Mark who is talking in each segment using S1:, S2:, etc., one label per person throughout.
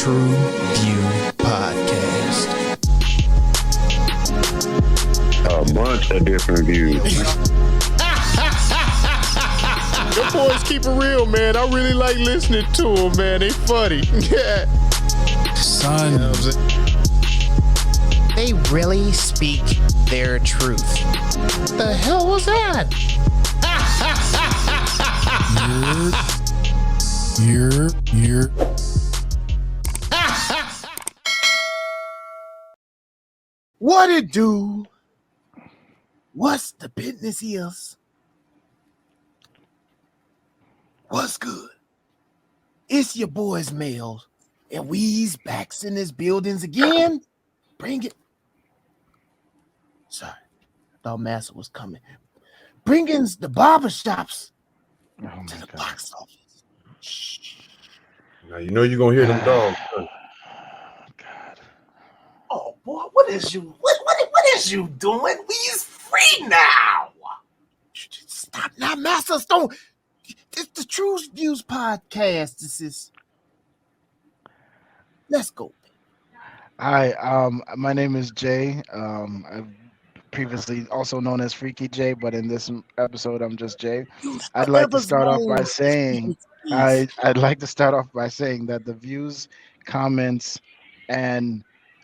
S1: TruVue Podcast.
S2: A bunch of different views.
S1: The boys keep it real, man. I really like listening to them, man. They funny. Yeah. Son. You know what I'm saying? They really speak their truth. The hell was that? You're. What it do? What's the business is? What's good? It's your boys Mail, and we's back in this buildings again. Bring it. Sorry, I thought Massa was coming. Bringing the barbershops to the box office. Shh.
S3: Now you know you're gonna hear them dogs.
S4: God.
S5: Oh boy, what is you doing? We's free now.
S1: Stop now, Massa. Don't. It's the TruVue Podcast. This is. Let's go.
S4: Hi, my name is Jay. I've previously also known as Freaky Jay, but in this episode, I'm just Jay. I'd like to start off by saying I'd like to start off by saying that the views, comments, and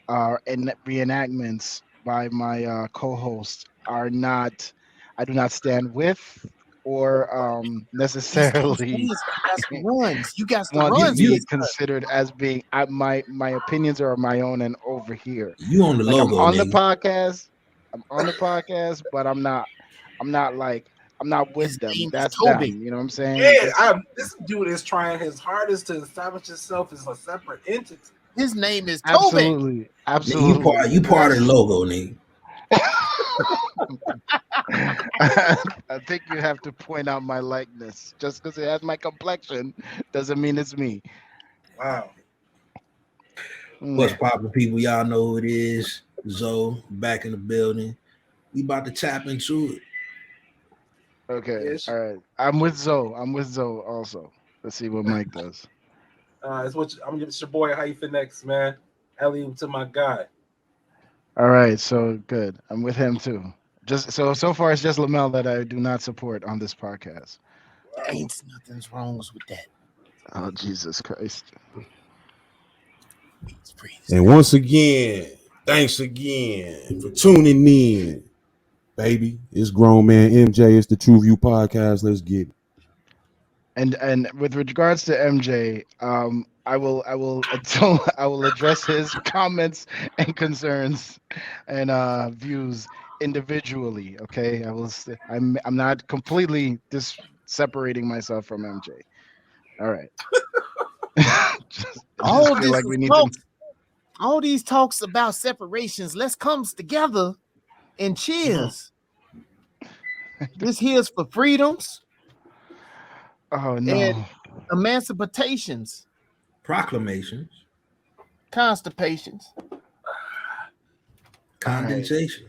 S4: reenactments by my co-host are not. I do not stand with or necessarily
S1: You got the
S4: want to
S1: runs.
S4: be considered as being my opinions are my own and over here.
S5: You on the
S4: Like,
S5: logo?
S4: I'm on
S5: nigga.
S4: the podcast, but I'm not with
S1: His
S4: them.
S1: name is
S4: That's
S1: Toby.
S4: them. You know what I'm saying?
S5: Yeah, this dude is trying his hardest to establish himself as a separate entity.
S1: His name is Toby.
S4: Absolutely, absolutely.
S5: You part of the logo, nigga.
S4: I think you have to point out my likeness. Just because it has my complexion doesn't mean it's me.
S5: Wow. What's poppin', people? Y'all know who it is. Zoe back in the building. We about to tap into it.
S4: Okay,
S5: Yes.
S4: all right. I'm with Zoe also. Let's see what Mike does.
S5: I'm just your boy Hyphen X, man. Ellie to my guy.
S4: All right, so good. I'm with him too. Just so far, it's just Lamel that I do not support on this podcast.
S1: Ain't nothing's wrong with that.
S4: Oh, Jesus Christ.
S3: And once again, thanks again for tuning in, baby. It's grown man MJ. It's the TruVue Podcast. Let's get it.
S4: And with regards to MJ, I will address his comments and concerns and views individually. Okay, I'm not completely separating myself from MJ. All right.
S1: All these talks about separations. Let's come together and cheers. This here's for freedoms.
S4: Oh no.
S1: And emancipations,
S5: Proclamations.
S1: constipations.
S5: Condensation.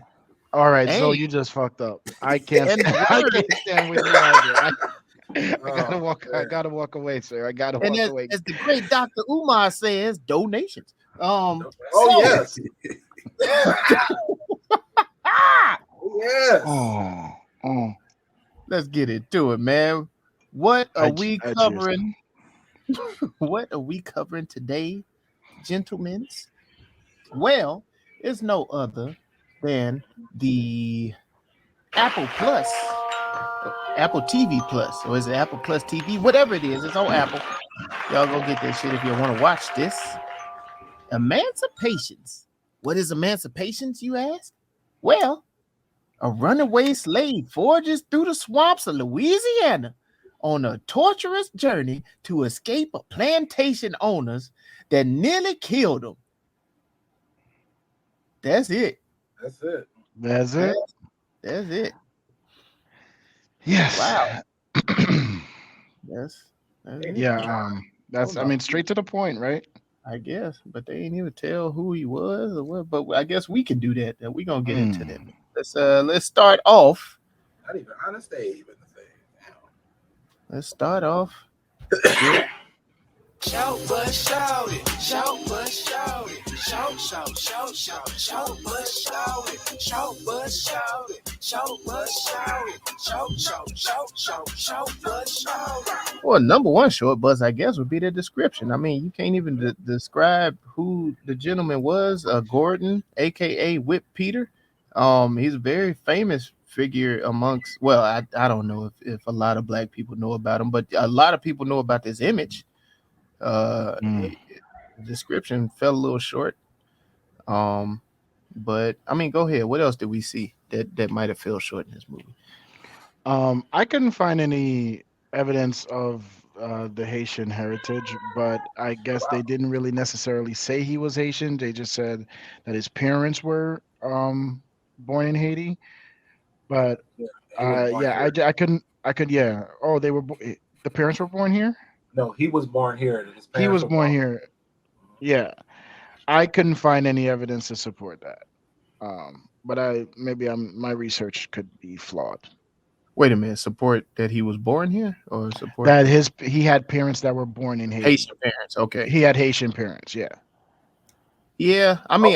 S4: All right,
S1: Hey.
S4: so you just fucked up. I can't
S1: And the
S4: I
S1: word-
S4: can't stand with you either. I
S5: man.
S4: gotta walk away, sir. I gotta
S1: And
S4: walk away.
S1: as the great Dr. Umar says, donations.
S5: Oh
S1: So-
S5: yes. Yes.
S4: Oh.
S1: Let's get into it, man. What are we
S4: I cheers.
S1: covering? What are we covering today, gentlemen? Well, it's no other than the Apple Plus, Apple TV Plus, or is it Apple Plus TV? Whatever it is, it's on Apple. Y'all go get that shit if you want to watch this. Emancipations. What is emancipations, you ask? Well, a runaway slave forges through the swamps of Louisiana on a torturous journey to escape a plantation owners that nearly killed him. That's it.
S5: That's it.
S4: That's it.
S1: That's it.
S4: Yes.
S1: Wow. That's it.
S4: Yeah. That's. I mean, straight to the point, right?
S1: I guess, but they ain't even tell who he was or what. But I guess we can do that. We're gonna get into that. Let's start off.
S5: Not even honest, they even the thing.
S1: Let's start off
S6: Shout but shout it, shout but shout it, shout, shout, shout, shout, shout but shout it, shout but shout it, shout but shout it, shout, shout, shout, shout, shout but shout it.
S1: Well, number one short bus, I guess, would be the description. I mean, you can't even describe who the gentleman was. Gordon, aka Whip Peter. He's a very famous figure amongst. Well, I don't know if a lot of black people know about him, but a lot of people know about this image. Description fell a little short. But I mean, go ahead. What else did we see that might have fell short in this movie?
S4: I couldn't find any evidence of the Haitian heritage, but I guess they didn't really necessarily say he was Haitian. They just said that his parents were born in Haiti. But I couldn't. Yeah. Oh, they were. The parents were born here.
S7: No, he was born here.
S4: He was born here. Yeah, I couldn't find any evidence to support that. But my research could be flawed.
S1: Wait a minute. Support that he was born here, or support
S4: That he had parents that were born in Haiti.
S1: Haitian parents? Okay.
S4: He had Haitian parents. Yeah.
S1: Yeah. I mean,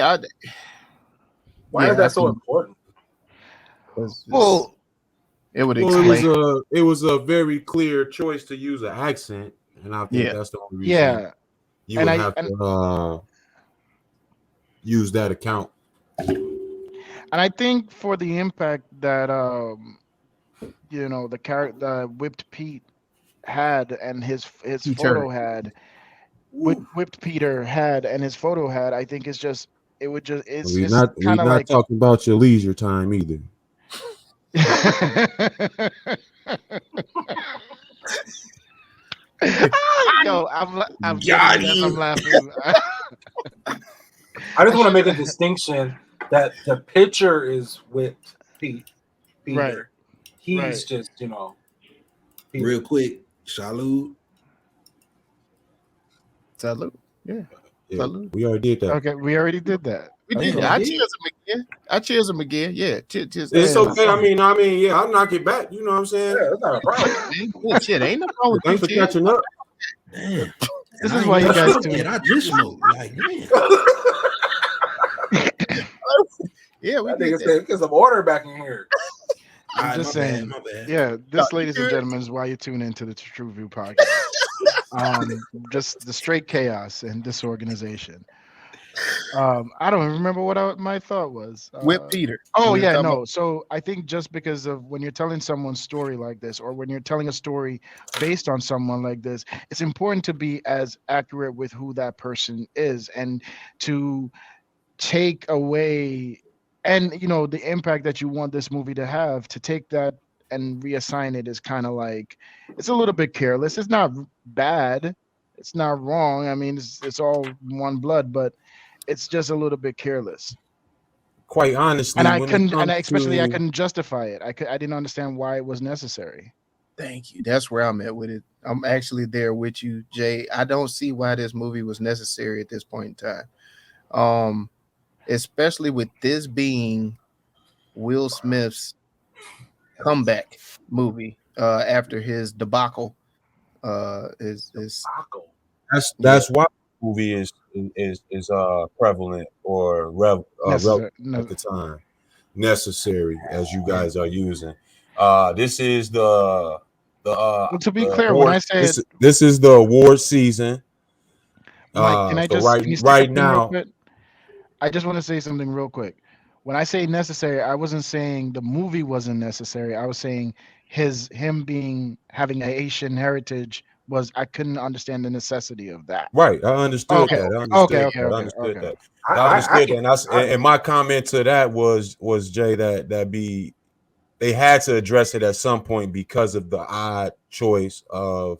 S7: Why is that so important?
S4: Well,
S1: it would explain.
S3: It was a very clear choice to use an accent, and I think that's the only reason.
S4: Yeah.
S3: You would have to use that account.
S4: And I think for the impact that the character Whipped Pete had, and his photo had, Whipped Peter had, and his photo had, I think it's
S3: We're not talking about your leisure time either.
S4: Yo, I'm laughing.
S7: I just want to make a distinction that the picture is Whipped Peter.
S4: Right.
S7: He's just, Peter.
S5: Real quick, salute.
S1: Salute. Yeah. Salute.
S3: We already did that.
S4: Okay, we already did that.
S1: We did. I cheers him again. Yeah. Cheers.
S3: It's okay. I mean, yeah, I'll knock it back. You know what I'm saying?
S7: Yeah, that's not a problem.
S1: Shit, ain't no problem with
S3: Thanks for catching up.
S5: Damn.
S4: This is why you guys do
S5: it. I just smoked. Like, damn.
S1: Yeah, we
S7: I think
S1: did
S7: get some order back in here.
S4: I'm just saying.
S5: My bad.
S4: Yeah, this, ladies and gentlemen, is why you tune into the TruVue Podcast. Just the straight chaos and disorganization. I don't remember what my thought was.
S1: Whip Peter.
S4: Oh yeah, no. So I think just because of when you're telling someone's story like this, or when you're telling a story based on someone like this, it's important to be as accurate with who that person is, and to take away, and the impact that you want this movie to have, to take that and reassign it is kind of like, it's a little bit careless. It's not bad. It's not wrong. I mean, it's all one blood, but it's just a little bit careless.
S3: Quite honestly,
S4: and I couldn't justify it. I didn't understand why it was necessary.
S1: Thank you. That's where I'm at with it. I'm actually there with you, Jay. I don't see why this movie was necessary at this point in time. Especially with this being Will Smith's comeback movie after his debacle. That's
S3: why the movie is prevalent or relevant at the time, necessary, as you guys are using. This is to be
S4: clear,
S3: award,
S4: when I say
S3: this is the award season.
S4: Mike, can I just
S3: right now?
S4: I just want to say something real quick. When I say necessary, I wasn't saying the movie wasn't necessary. I was saying him having a Haitian heritage was, I couldn't understand the necessity of that.
S3: Right, I understood that. I understood that. And my comment to that was Jay, that they had to address it at some point because of the odd choice of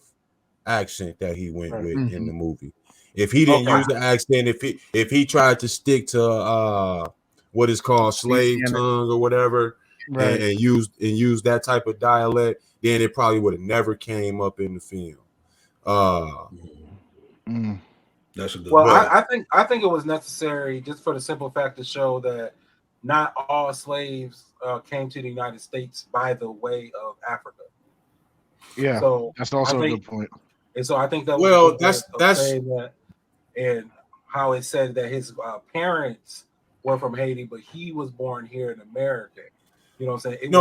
S3: accent that he went with in the movie. If he didn't use the accent, if he tried to stick to what is called slave tongue or whatever, and use that type of dialect, then it probably would have never came up in the film.
S5: That's a good.
S7: Well, I think it was necessary just for the simple fact to show that not all slaves came to the United States by the way of Africa.
S4: Yeah, so that's also a good point.
S7: And so I think that
S3: that's
S7: saying that, and how it said that his parents were from Haiti, but he was born here in America. You know what I'm saying?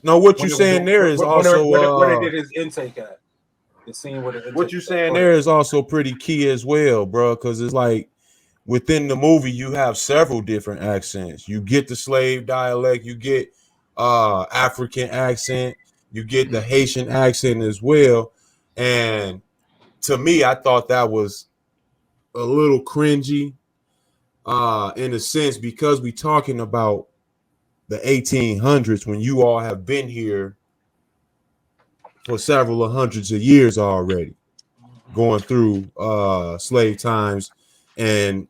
S3: What you're saying there is also
S7: where they did his intake at. The scene where
S3: what you're saying there is also pretty key as well, bro, because it's like within the movie you have several different accents. You get the slave dialect, you get African accent, you get the Haitian accent as well. And to me, I thought that was a little cringy in a sense, because we talking about the 1800s when you all have been here for several hundreds of years already, going through slave times and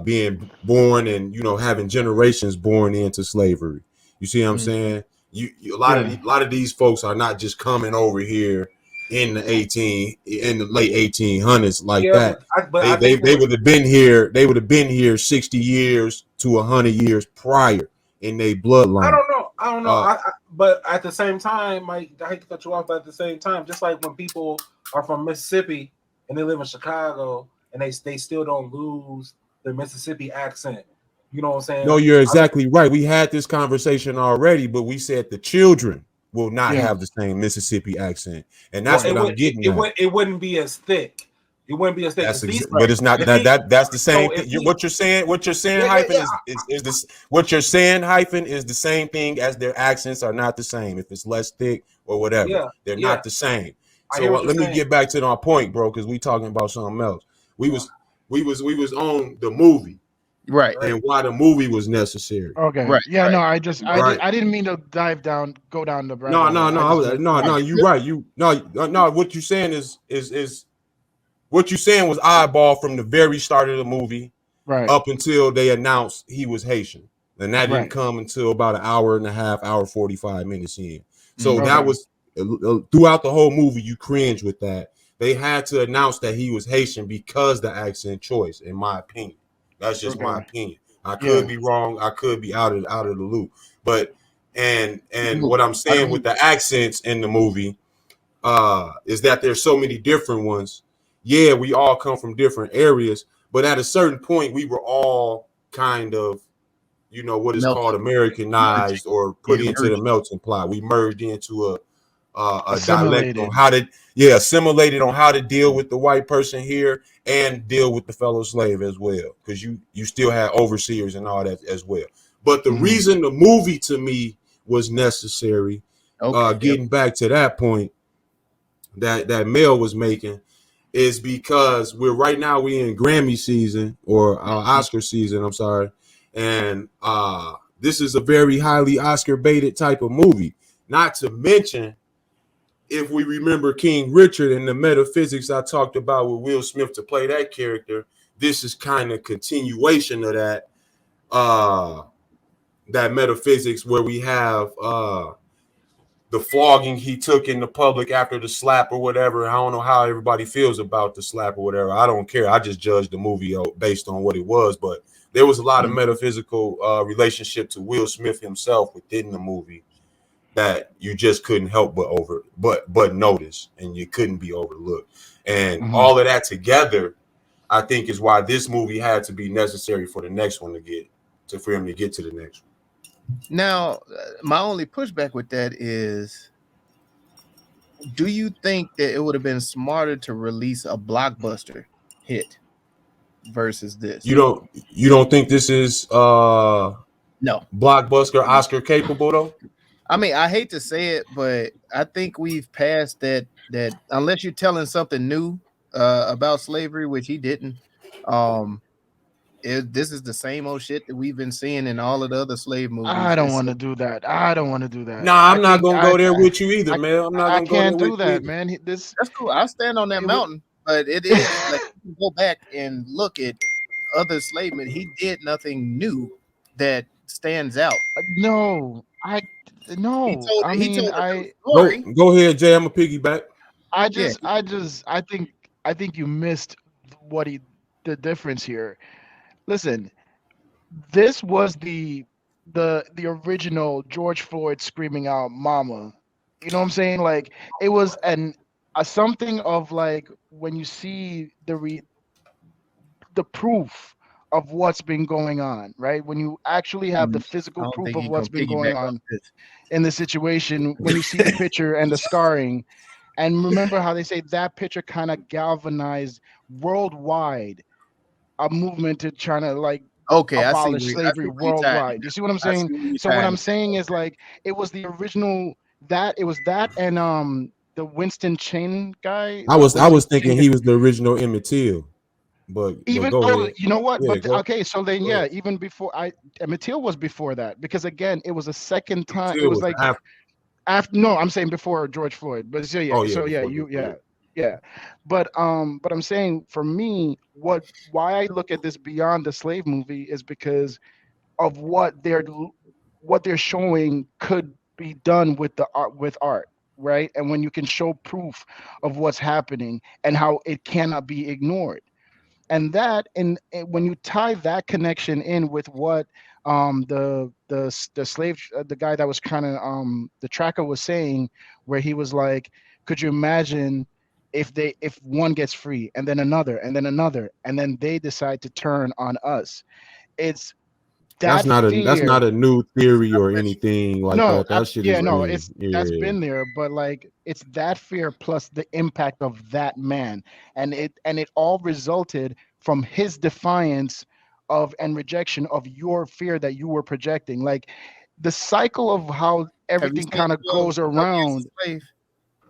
S3: being born and having generations born into slavery. You see what I'm saying? A lot of these folks are not just coming over here in the late 1800s like that. They would have been here. They would have been here 60 years to 100 years prior in their bloodline.
S7: I don't know. But at the same time, I hate to cut you off, but at the same time, just like when people are from Mississippi and they live in Chicago and they still don't lose their Mississippi accent. You know what I'm saying?
S3: No, you're exactly right. We had this conversation already, but we said the children will not have the same Mississippi accent, and that's what I'm getting at.
S7: It wouldn't be as thick. It wouldn't be as thick.
S3: But it's not that's the same thing. What you're saying, hyphen is this. What you're saying, hyphen, is the same thing as their accents are not the same. If it's less thick or whatever, they're not the same. So let me get back to our point, bro, because we talking about something else. We was on the movie.
S1: Right.
S3: And why the movie was necessary.
S4: Okay. Right. Yeah. Right. No, I didn't mean to go down the.
S3: No. You're right. What you're saying is what you're saying was eyeball from the very start of the movie,
S4: right,
S3: up until they announced he was Haitian, and that didn't come until about an hour and a half, hour 45 minutes in. So that was throughout the whole movie. You cringe with that. They had to announce that he was Haitian because the accent choice, in my opinion. That's just my opinion. I could be wrong. I could be out of the loop. But and what I'm saying with the accents in the movie is that there's so many different ones. Yeah, we all come from different areas, but at a certain point, we were all kind of, what is called Americanized or put into the melting pot. We merged into a dialect on how to assimilated on how to deal with the white person here and deal with the fellow slave as well, because you still had overseers and all that as well. But the reason the movie to me was necessary, getting back to that point that Mel was making, is because we're in Grammy season or Oscar season. I'm sorry, and this is a very highly Oscar baited type of movie. Not to mention, if we remember King Richard and the metaphysics I talked about with Will Smith to play that character, this is kind of continuation of that metaphysics, where we have the flogging he took in the public after the slap or whatever. I don't know how everybody feels about the slap or whatever. I don't care. I just judged the movie based on what it was. But there was a lot of metaphysical relationship to Will Smith himself within the movie that you just couldn't help but notice, and you couldn't be overlooked. And all of that together, I think, is why this movie had to be necessary for the next one for him to get to the next one.
S1: Now, my only pushback with that is, do you think that it would have been smarter to release a blockbuster hit versus this?
S3: You don't think this is
S1: no
S3: blockbuster Oscar capable though?
S1: I mean, I hate to say it, but I think we've passed that unless you're telling something new about slavery, which he didn't. This is the same old shit that we've been seeing in all of the other slave movies.
S4: I don't want to do that.
S3: Nah, I'm not gonna go there with you either, man. I'm not gonna go there with you. I can't do that,
S4: man.
S1: That's cool. I'll stand on that mountain, but it is like, you can go back and look at other slave men. He did nothing new that stands out.
S4: No.
S3: Go ahead, Jay. I'm a piggyback.
S4: I think you missed the difference here. Listen, this was the original George Floyd screaming out "Mama." You know what I'm saying? Like, it was an something of like when you see the proof of what's been going on, right? When you actually have the
S1: I
S4: physical
S1: don't
S4: proof
S1: think
S4: of
S1: he
S4: what's
S1: gonna
S4: been
S1: piggyback
S4: going
S1: off
S4: on
S1: this.
S4: in the situation, when you see the picture and the scarring, and remember how they say that picture kind of galvanized worldwide a movement to trying to like
S1: Okay,
S4: abolish
S1: I
S4: slavery
S1: see where you're tying
S4: worldwide.
S1: it.
S4: You see what I'm
S1: I see
S4: saying?
S1: where you're
S4: So what
S1: tying
S4: I'm
S1: it.
S4: saying is like it was the original that it was that and the Winston Chin guy,
S3: I
S4: Winston
S3: was thinking
S4: Chin.
S3: he was the original Emmett Till, but
S4: Even
S3: go
S4: oh,
S3: ahead.
S4: you know what?
S3: Yeah,
S4: But
S3: go
S4: okay, so then
S3: ahead.
S4: yeah, even before Matil was before that because again, it was a second
S3: Emmett
S4: time. It
S3: Till
S4: was
S3: was
S4: like
S3: after.
S4: after no, I'm saying before George Floyd. But
S3: Oh yeah,
S4: so yeah,
S3: before
S4: you
S3: George Floyd.
S4: yeah. But I'm saying for me, why I look at this beyond the slave movie is because of what they're showing could be done with the art, right? And when you can show proof of what's happening and how it cannot be ignored, and that and when you tie that connection in with what the slave the guy that was kind of the tracker was saying, where he was like, could you imagine if one gets free and then another and then another and then they decide to turn on us? It's that
S3: That's
S4: fear.
S3: not a new theory or anything like
S4: No,
S3: that. That shit
S4: yeah,
S3: is
S4: no,
S3: real.
S4: it's that's
S3: Yeah.
S4: been there, but like it's that fear plus the impact of that man, and it all resulted from his defiance of and rejection of your fear that you were projecting. Like the cycle of how
S1: Have you
S4: everything
S1: seen
S4: kind of
S1: 12,
S4: goes
S1: 12 Years
S4: around.
S1: a Slave?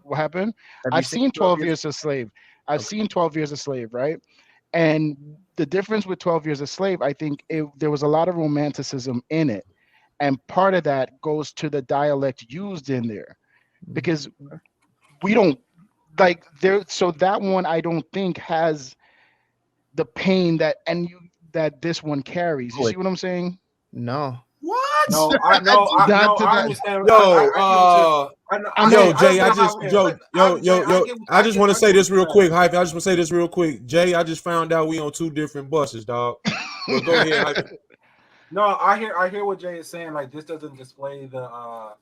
S4: What happened?
S1: Have you
S4: I've
S1: seen
S4: seen
S1: 12
S4: 12
S1: Years?
S4: Years a Slave. I've
S1: Okay.
S4: seen 12 Years a Slave, right? And the difference with 12 Years a Slave, I think there was a lot of romanticism in it, and part of that goes to the dialect used in there because we don't like there. So that one I don't think has the pain that this one carries. You
S1: Oh,
S4: see what I'm saying?
S1: no.
S7: No,
S4: Not to
S7: I
S4: that.
S7: understand.
S3: Yo,
S7: I get what you're.
S4: I
S3: yo,
S4: mean,
S7: I
S3: Jay, I
S7: understand
S3: just
S7: how.
S3: yo,
S7: Jay,
S3: I just want to
S7: I
S3: say
S7: get what
S3: this
S7: you're
S3: real
S7: saying.
S3: quick, Hype. I just want to say this real quick. Jay, I just found out we on two different buses, dog. But go ahead, Hype.
S7: No, I hear what Jay is saying. Like this doesn't display the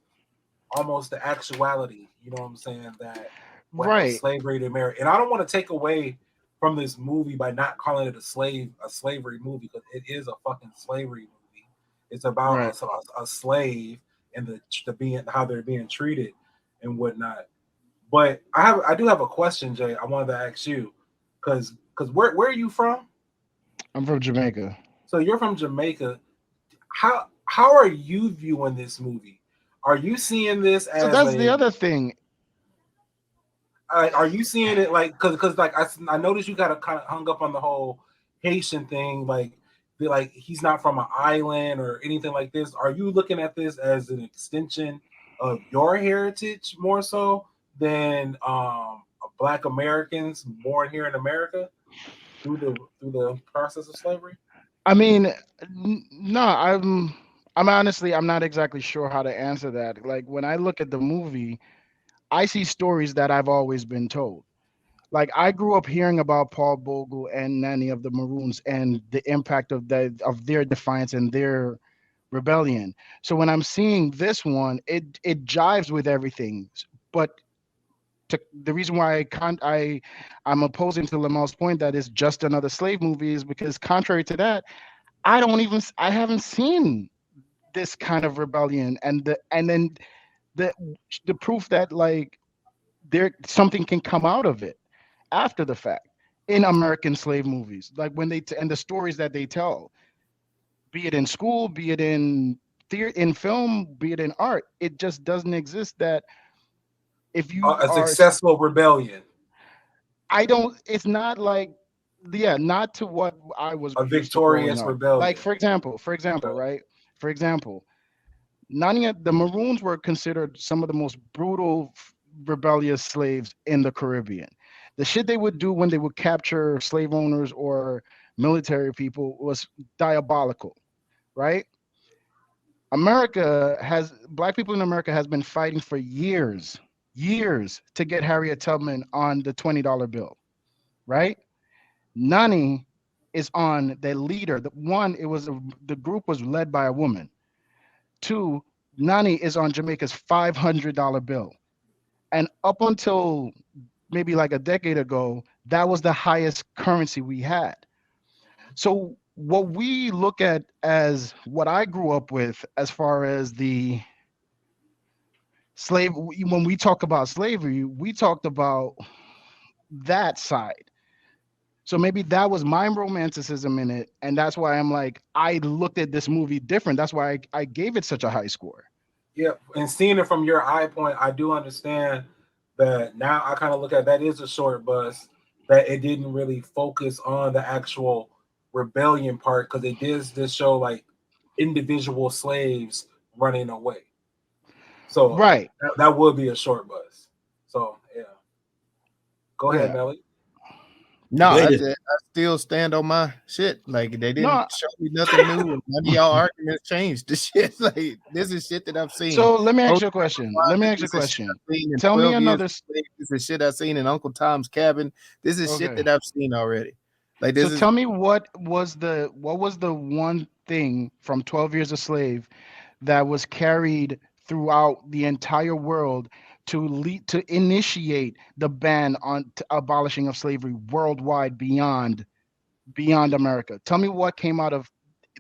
S7: almost the actuality. You know what I'm saying? That what was
S4: right.
S7: slavery to America, and I don't want to take away from this movie by not calling it a slavery movie, because it is a fucking slavery movie. It's about
S4: Right.
S7: a slave and the being how they're being treated and whatnot. But I do have a question, Jay. I wanted to ask you because where are you from?
S4: I'm from Jamaica.
S7: So you're from Jamaica. How are you viewing this movie? Are you seeing this
S4: So
S7: as
S4: that's the
S7: a
S4: other thing.
S7: are you seeing it like because like I noticed you got kind of hung up on the whole Haitian thing, like he's not from an island or anything like this. Are you looking at this as an extension of your heritage more so than Black Americans born here in America through the process of slavery?
S4: I mean, no, I'm honestly I'm not exactly sure how to answer that. Like when I look at the movie, I see stories that I've always been told. Like I grew up hearing about Paul Bogle and Nanny of the Maroons and the impact of their defiance and their rebellion. So when I'm seeing this one, it jives with everything. But the reason why I'm opposing to Lamel's point that it's just another slave movie is because contrary to that, I haven't seen this kind of rebellion and then the the proof that like there something can come out of it after the fact in American slave movies, like when and the stories that they tell, be it in school, be it in theater, in film, be it in art, it just doesn't exist. That if you
S7: A
S4: are,
S7: successful rebellion,
S4: I don't. It's not like, yeah, not to what I was
S7: a
S4: used to growing
S7: victorious
S4: up. Like
S7: rebellion.
S4: for example,
S7: Okay.
S4: right? For example, Narnia, the Maroons were considered some of the most brutal, rebellious slaves in the Caribbean. The shit they would do when they would capture slave owners or military people was diabolical, right? Black people in America has been fighting for years to get Harriet Tubman on the $20 bill, right? Nani is on the leader. The group was led by a woman. Two, Nani is on Jamaica's $500 bill. And up until maybe like a decade ago, that was the highest currency we had. So what we look at as what I grew up with as far as the slave, when we talk about slavery, we talked about that side. So maybe that was my romanticism in it. And that's why I'm like, I looked at this movie different. That's why I gave it such a high score.
S7: Yeah, and seeing it from your eye point, I do understand that now I kind of look at that is a short bus, that it didn't really focus on the actual rebellion part because it did just show like individual slaves running away. So
S4: right,
S7: that would be a short bus. So yeah, go ahead, Melly.
S1: No, I still stand on my shit. Like they didn't show me nothing new, and none of y'all arguments changed the shit. Like this is shit that I've seen.
S4: So let me ask you a question. Tell me another.
S1: This is shit I've seen in Uncle Tom's Cabin. This is shit that I've seen already. Like this.
S4: So tell me what was the one thing from 12 Years a Slave that was carried throughout the entire world to initiate the ban on abolishing of slavery worldwide beyond America. Tell me what came out of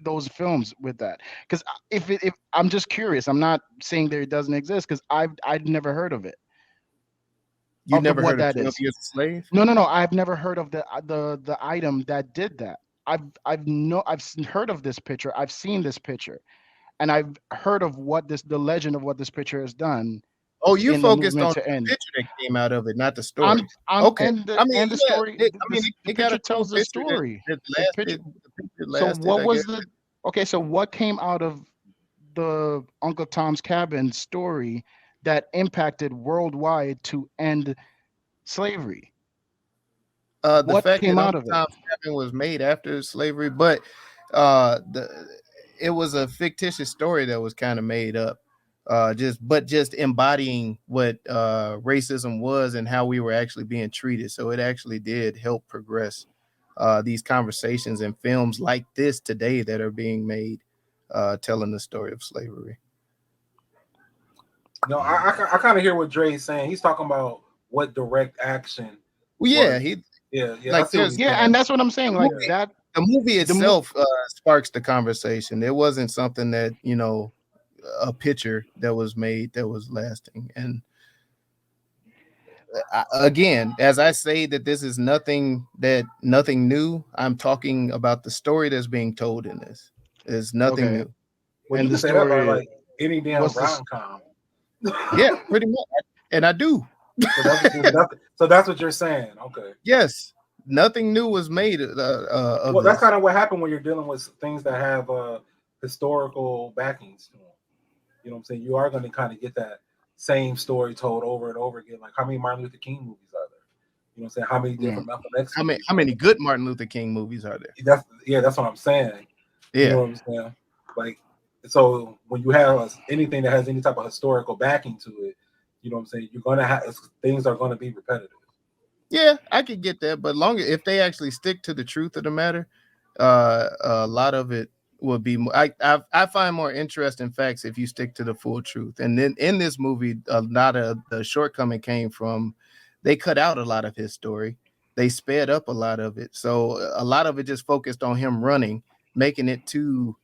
S4: those films with that, because if I'm just curious, I'm not saying that it doesn't exist, because I've never heard of it.
S1: You never heard of 12 Years a Slave?
S4: No. I've never heard of the item that did that. I've heard of this picture. I've seen this picture, and I've heard of the legend of what this picture has done.
S1: Oh, you focused on the picture that came out of it, not the story.
S4: Okay. The story. The picture tells the story. So what was the? Okay, so what came out of the Uncle Tom's Cabin story that impacted worldwide to end slavery?
S1: The fact that Uncle Tom's Cabin was made after slavery, but it was a fictitious story that was kind of made up. Just embodying what racism was and how we were actually being treated. So it actually did help progress these conversations and films like this today that are being made, telling the story of slavery.
S7: No, I kind of hear what Dre's saying. He's talking about what direct action.
S1: Well, yeah,
S4: and that's what I'm saying. Like that,
S1: the movie itself sparks the conversation. It wasn't something that a picture that was made that was lasting. And again, as I say that this is nothing new, I'm talking about the story that's being told in this. There's nothing new.
S7: Well, and the story, like any damn rom-com.
S1: Yeah, pretty much. And I do.
S7: So that's what you're saying. Okay.
S1: Yes. Nothing new was made.
S7: Well, that's kind of what happened when you're dealing with things that have historical backings to them. You know what I'm saying? You are going to kind of get that same story told over and over again. Like, how many Martin Luther King movies are there? You know what I'm saying? How many different Malcolm X?
S1: How many good Martin Luther King movies are there?
S7: That's what I'm saying.
S1: Yeah.
S7: You know what I'm saying? Like, so when you have anything that has any type of historical backing to it, you know what I'm saying? You're going to have things are going to be repetitive.
S1: Yeah, I could get that, but if they actually stick to the truth of the matter, a lot of it will be. I find more interesting facts if you stick to the full truth. And then in this movie, a lot of the shortcoming came from they cut out a lot of his story. They sped up a lot of it, so a lot of it just focused on him running, making it to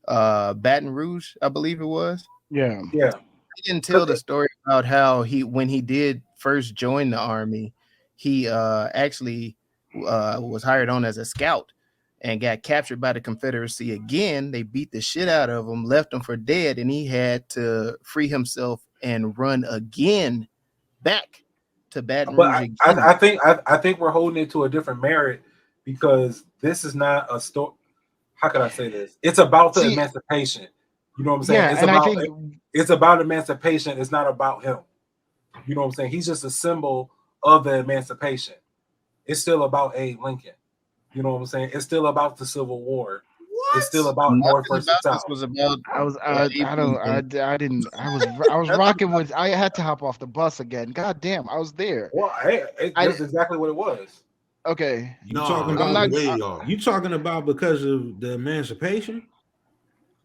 S1: Baton Rouge, I believe it was.
S4: Yeah.
S1: He didn't tell the story about how when he did first join the army, he actually was hired on as a scout and got captured by the Confederacy again. They beat the shit out of him, left him for dead, and he had to free himself and run again back to Baton Rouge.
S7: But I think we're holding it to a different merit because this is not a story. How can I say this? It's about the emancipation. You know what I'm saying?
S4: Yeah,
S7: it's about emancipation. It's not about him. You know what I'm saying? He's just a symbol of the emancipation. It's still about Abe Lincoln. You know what I'm saying? It's still about the Civil War. What? It's still about North versus South.
S1: Was about.
S4: I was rocking with. I had to hop off the bus again. God damn, I was there.
S7: Well, hey, that's exactly what it was.
S4: Okay.
S5: You talking about because of the emancipation?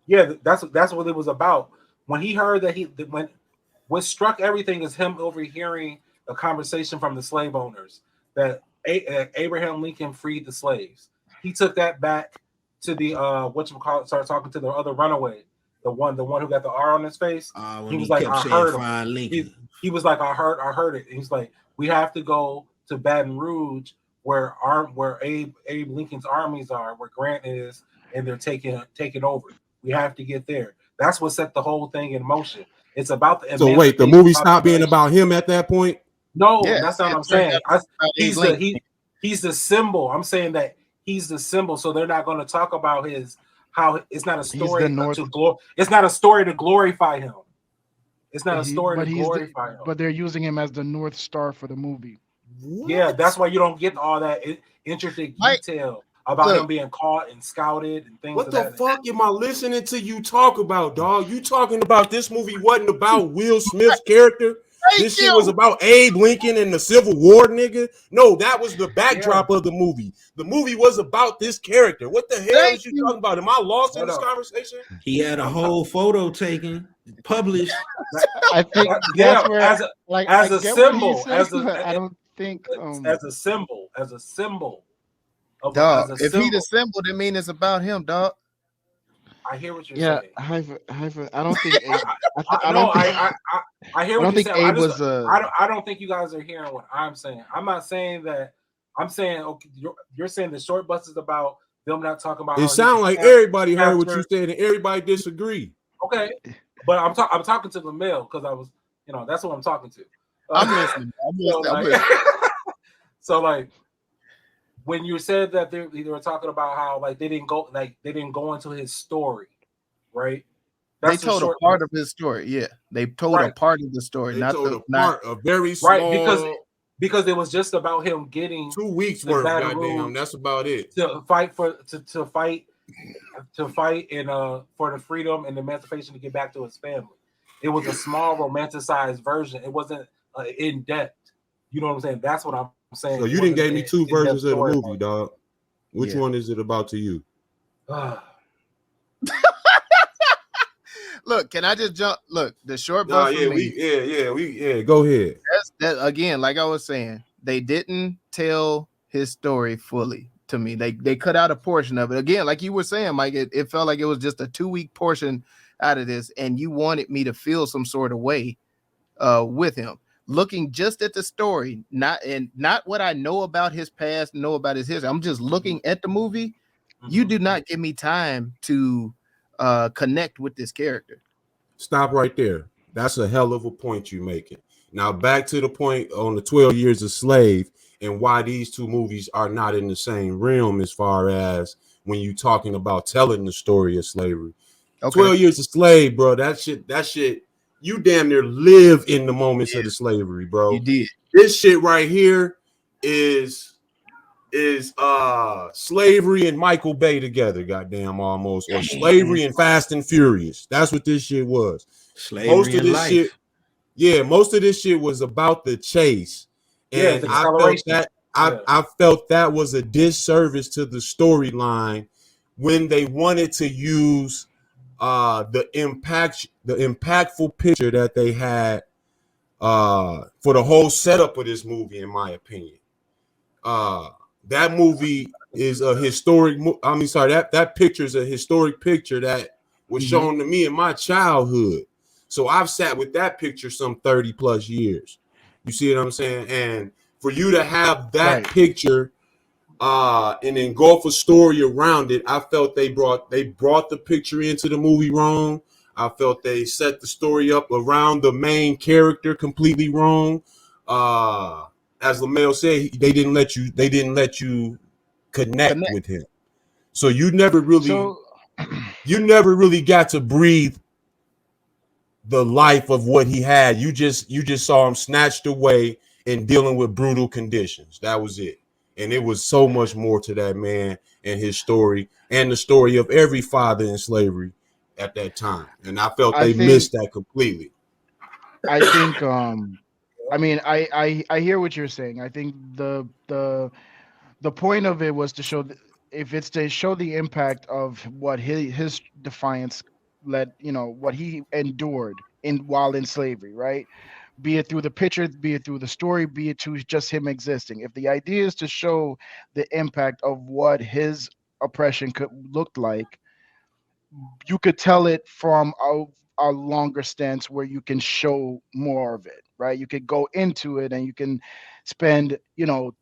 S7: Yeah, that's what it was about. When he heard that what struck everything is him overhearing a conversation from the slave owners that Abraham Lincoln freed the slaves. He took that back to the started talking to the other runaway, the one who got the R on his face.
S5: When
S7: he was like,
S5: kept
S7: I
S5: saying
S7: heard
S5: Fine
S7: him.
S5: Lincoln.
S7: He was like, I heard it. And he's like, we have to go to Baton Rouge where Abe Lincoln's armies are, where Grant is, and they're taking over. We have to get there. That's what set the whole thing in motion. It's about the.
S3: So wait, the movie stopped being about him at that point?
S7: No, that's not what I'm saying. He's the symbol. I'm saying that he's the symbol. So they're not going to talk about how it's not a story it's not a story to glorify him. It's not a story to glorify him.
S4: But they're using him as the North Star for the movie.
S7: What? Yeah, that's why you don't get all that intricate detail about him being caught and scouted and things.
S3: What the fuck am I listening to you talk about, dog? You talking about this movie wasn't about Will Smith's character? This shit was about Abe Lincoln and the Civil War, nigga. No, that was the backdrop of the movie. The movie was about this character. What the hell is you talking about? Am I lost in this conversation?
S5: He had a whole photo taken, published.
S4: I think that's where,
S7: as a symbol,
S4: I don't think
S7: as a symbol.
S1: Dog, if he the symbol, then mean it's about him, dog.
S7: I hear what you're saying.
S4: I don't think.
S7: I hear what you're saying.
S4: Abe was.
S7: I don't think you guys are hearing what I'm saying. I'm not saying that. I'm saying okay. You're saying the short bus is about them not talking about.
S3: It sounds like everybody heard what you said and everybody disagree.
S7: Okay, but I'm talking to the male because I was, that's what I'm talking to.
S1: I'm listening.
S7: So like, when you said that they were talking about how they didn't go into his story, right?
S1: They told a part of his story. Yeah, they told a part of the story,
S3: not a very small.
S7: Right, because it was just about him getting
S3: 2 weeks worth. Goddamn, that's about it.
S7: To fight and for the freedom and emancipation to get back to his family. It was a small romanticized version. It wasn't in depth. You know what I'm saying? That's what I'm saying.
S3: So you didn't give me two versions of the movie, dog. Which one is it about to you?
S1: Look, can I just jump? Look, the short bus.
S3: Go ahead.
S1: That again, like I was saying, they didn't tell his story fully to me. They cut out a portion of it. Again, like you were saying, Mike, it felt like it was just a 2-week portion out of this, and you wanted me to feel some sort of way with him. Looking just at the story, not what I know about his past, know about his history. I'm just looking at the movie. Mm-hmm. You do not give me time to connect with this character.
S3: Stop right there. That's a hell of a point you're making. Now back to the point on the 12 Years a Slave and why these two movies are not in the same realm as far as when you're talking about telling the story of slavery. Okay. 12 Years a Slave, bro. That shit. You damn near live in the moments of the slavery, bro.
S1: You did.
S3: This shit right here is slavery and Michael Bay together, goddamn, almost, or slavery and Fast and Furious. That's what this shit was.
S5: Slavery most of this life.
S3: Shit, most of this shit was about the chase, and I felt that was a disservice to the storyline when they wanted to use the impactful picture that they had for the whole setup of this movie, in my opinion. That movie is a historic. That picture is a historic picture that was shown to me in my childhood. So I've sat with that picture some 30 plus years. You see what I'm saying? And for you to have that picture and engulf a story around it, I felt they brought the picture into the movie wrong. I felt they set the story up around the main character completely wrong. As LaMel said, they didn't let you connect with him. So you never really got to breathe the life of what he had. You just saw him snatched away and dealing with brutal conditions. That was it. And it was so much more to that man and his story and the story of every father in slavery at that time. And I felt they missed that completely.
S4: I think I hear what you're saying. I think the point of it was to show the impact of what his defiance led, what he endured while in slavery, right? be it through the picture, be it through the story, be it to just him existing. If the idea is to show the impact of what his oppression could look like, you could tell it from a longer stance where you can show more of it, right? You could go into it and you can spend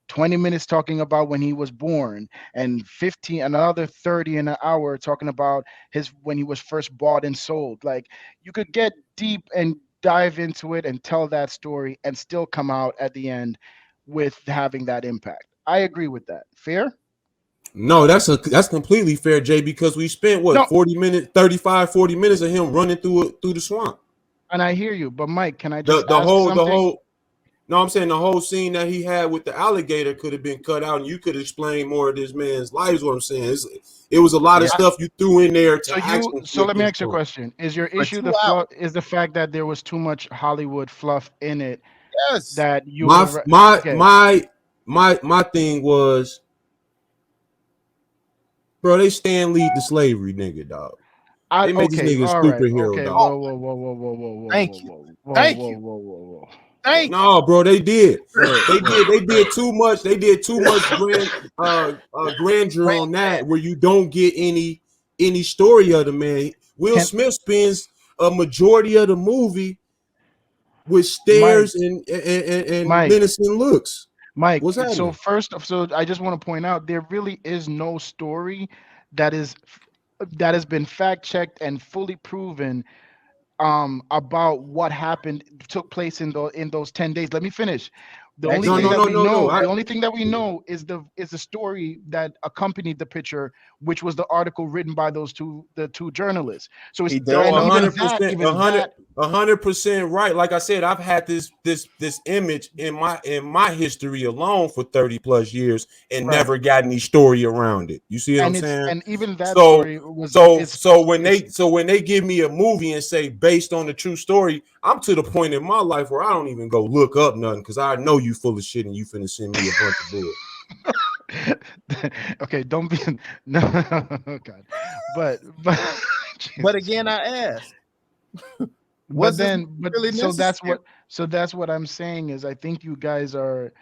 S4: 20 minutes talking about when he was born, and 15, another 30 in an hour talking about his when he was first bought and sold. Like, you could get deep and dive into it and tell that story and still come out at the end with having that impact. I agree with that. Fair?
S3: No, that's completely fair, Jay, because we spent
S4: No.
S3: 40 minutes, 35, 40 minutes of him running through the swamp.
S4: And I hear you, but Mike, can I just
S3: the
S4: ask
S3: whole
S4: something?
S3: No, I'm saying the whole scene that he had with the alligator could have been cut out, and you could explain more of this man's life. Is what I'm saying. It was a lot of stuff you threw in there to.
S4: So let me ask you a question: is your issue the fact that there was too much Hollywood fluff in it?
S1: Yes.
S4: That you
S3: my thing was, bro, they Stan Lee the slavery nigga, dog. They made this nigga a superhero, dog.
S4: Whoa.
S1: Thank you.
S4: Whoa.
S3: No, bro, they did. They did too much. They did too much grandeur on that, where you don't get any story of the man. Will Smith spends a majority of the movie with stares and menacing looks.
S4: Mike,
S3: what's happening?
S4: So I just want to point out there really is no story that has been fact checked and fully proven about what took place in those 10 days. Let me finish. The only thing that we know is the story that accompanied the picture, which was the article written by the two journalists. So it's
S3: 100% right. Like I said, I've had this image in my history alone for 30 plus years and never got any story around it. You see what I'm saying?
S4: And even that story was
S3: so when they give me a movie and say based on the true story, I'm to the point in my life where I don't even go look up nothing, because I know you full of shit and you finna send me a bunch of
S4: bull. Okay, don't be no. Oh God, but
S1: again, I asked.
S4: So that's what I'm saying is I think you guys are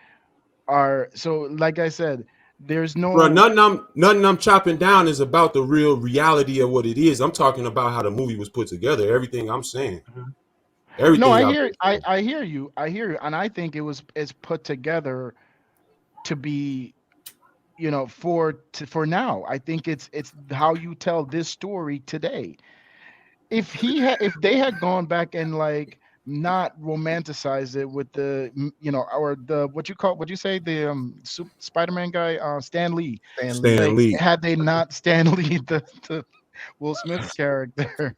S4: so, like I said, there's no.
S3: Bro, nothing I'm chopping down is about the real reality of what it is. I'm talking about how the movie was put together. Everything I'm saying. Everything.
S4: No, I hear you, and I think it's put together to be, for now. I think it's how you tell this story today. If they had gone back and like not romanticize it with the or the what you say the Spider-Man guy Stan Lee. Had they not Stan Lee the Will Smith's character,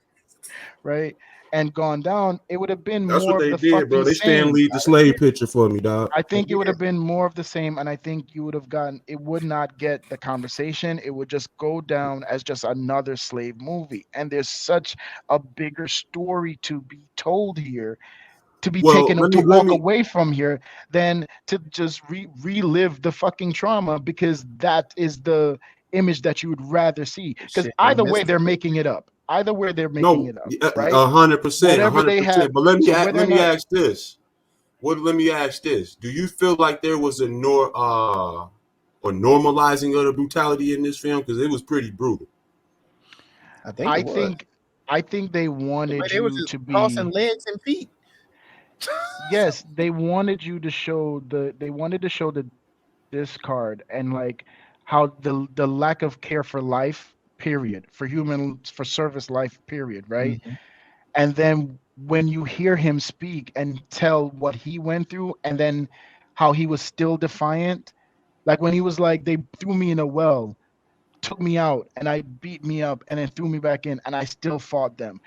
S4: right? And gone down, it would have been
S3: That's
S4: more
S3: what they
S4: of the
S3: did, bro. They Stan Lee the slave picture for me, dog.
S4: I think it would have been more of the same, and I think you would have gotten. It would not get the conversation. It would just go down as just another slave movie. And there's such a bigger story to be told here, to be walk away from here, than to just relive the fucking trauma, because that is the image that you would rather see. Because either way, they're making it up. Either way, they're making it up, right?
S3: 100%, 100%. But let me ask this. Let me ask this. Do you feel like there was a normalizing of the brutality in this film? Because it was pretty brutal.
S4: I think they wanted you to be
S1: crossing legs and feet.
S4: Yes, they wanted you to show the discard and like how the lack of care for life, period, for service life, period, right? Mm-hmm. And then when you hear him speak and tell what he went through, and then how he was still defiant, like when he was like, they threw me in a well, took me out, and I beat me up, and then threw me back in, and I still fought them.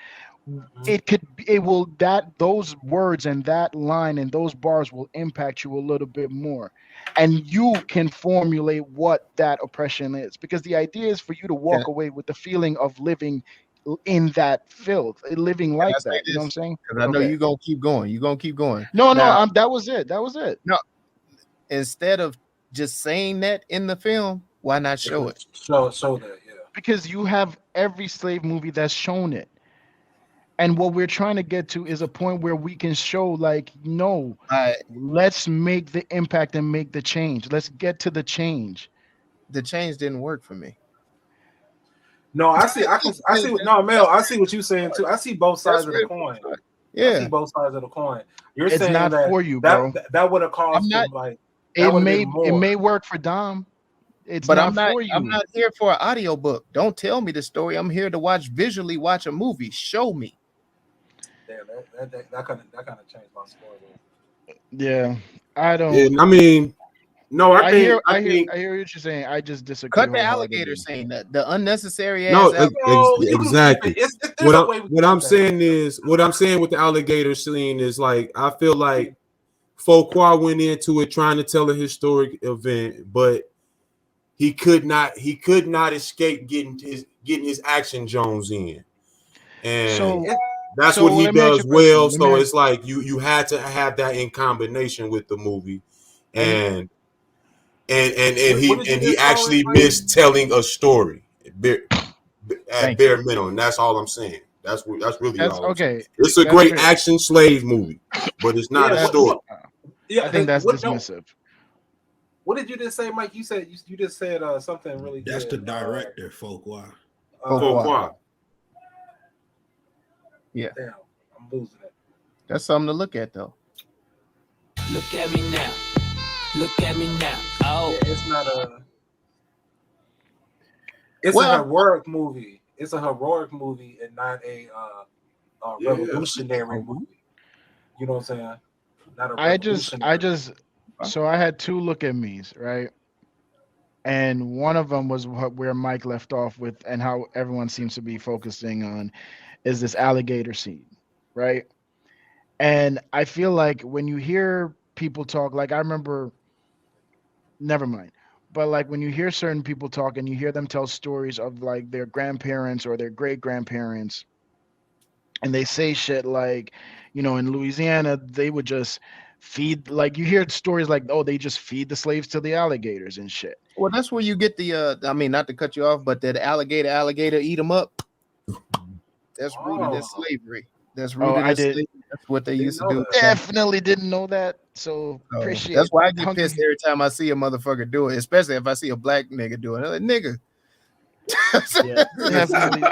S4: Those words and that line and those bars will impact you a little bit more, and you can formulate what that oppression is, because the idea is for you to walk away with the feeling of living in that filth, living like that. You know what I'm saying?
S1: Because I know you're gonna keep going.
S4: No, that was it. No,
S1: instead of just saying that in the film, why not show it?
S7: Show that, yeah.
S4: Because you have every slave movie that's shown it. And what we're trying to get to is a point where we can show, like, no, let's make the impact and make the change. Let's get to the change.
S1: The change didn't work for me.
S7: No, I see. I see. No, Mel, I see what you're saying too. I see both sides of the coin.
S1: Yeah,
S7: I see both sides of the coin. You're
S4: it's
S7: saying
S4: not
S7: that
S4: for you, bro.
S7: That would have cost him like.
S4: It may work for Dom. It's
S1: but
S4: not for you.
S1: I'm not here for an audiobook. Don't tell me the story. I'm here to watch a movie. Show me.
S7: Damn, that kind of changed my score.
S4: Yeah, I don't.
S3: Yeah, I mean, no,
S4: I hear what you're saying. I just disagree.
S1: Cut the alligator scene. The unnecessary ass.
S3: No, exactly. What I'm saying with the alligator scene is like I feel like Fuqua went into it trying to tell a historic event, but he could not escape getting his action Jones in, and that's what he does well. So it's like you had to have that in combination with the movie, and he actually missed telling a story at bare minimum. That's all I'm saying. That's really all I'm saying. It's a great action slave movie, but it's not a story.
S7: Yeah,
S4: I think that's dismissive.
S7: What did you just say, Mike? You just said something really good.
S5: That's the director, Fuqua.
S3: Fuqua.
S1: Yeah.
S7: Damn, I'm losing it.
S1: That's something to look at, though.
S6: Look at me now. Look at me now. Oh,
S7: yeah, it's not a. It's a heroic movie. It's a heroic movie and not a revolutionary movie. You know what I'm saying? Not a
S4: So I had two look at me's, right? And one of them was where Mike left off with, and how everyone seems to be focusing on, is this alligator scene, right? And I feel like when you hear people talk, like I remember, never mind, but like when you hear certain people talk and you hear them tell stories of like their grandparents or their great grandparents, and they say shit like, you know, in Louisiana, they would just feed, like you hear stories like, oh, they just feed the slaves to the alligators and shit.
S1: Well, that's where you get the I mean, not to cut you off, but that alligator eat them up. That's rooted in slavery. That's rooted in slavery. That's what they used to do.
S4: Definitely didn't know that. So appreciate.
S1: That's why I get pissed every time I see a motherfucker do it, especially if I see a black nigga do it. I'm like, nigga.
S4: Yeah, definitely.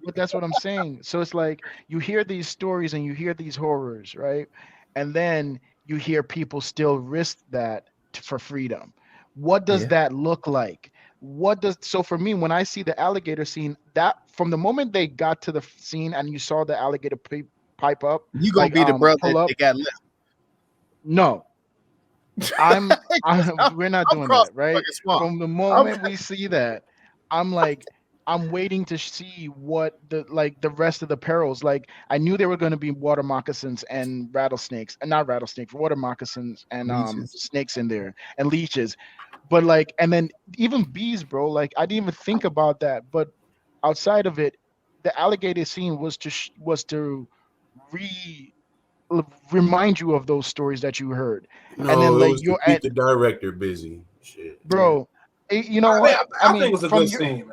S4: But that's what I'm saying. So it's like you hear these stories and you hear these horrors, right? And then you hear people still risk that for freedom. What does that look like? So for me, when I see the alligator scene, that from the moment they got to the scene and you saw the alligator pipe up,
S1: you gonna be the brother that got left.
S4: No, we're not doing that, right? From the moment we see that, I'm like, I'm waiting to see what the rest of the perils. Like I knew there were going to be water moccasins and rattlesnakes, and not rattlesnakes, water moccasins and snakes in there and leeches, but like, and then even bees, bro. Like I didn't even think about that. But outside of it, the alligator scene was to remind you of those stories that you heard.
S3: No,
S4: and then like
S3: you keep the director busy, shit,
S4: bro. You know what?
S7: I think it was a good scene, man.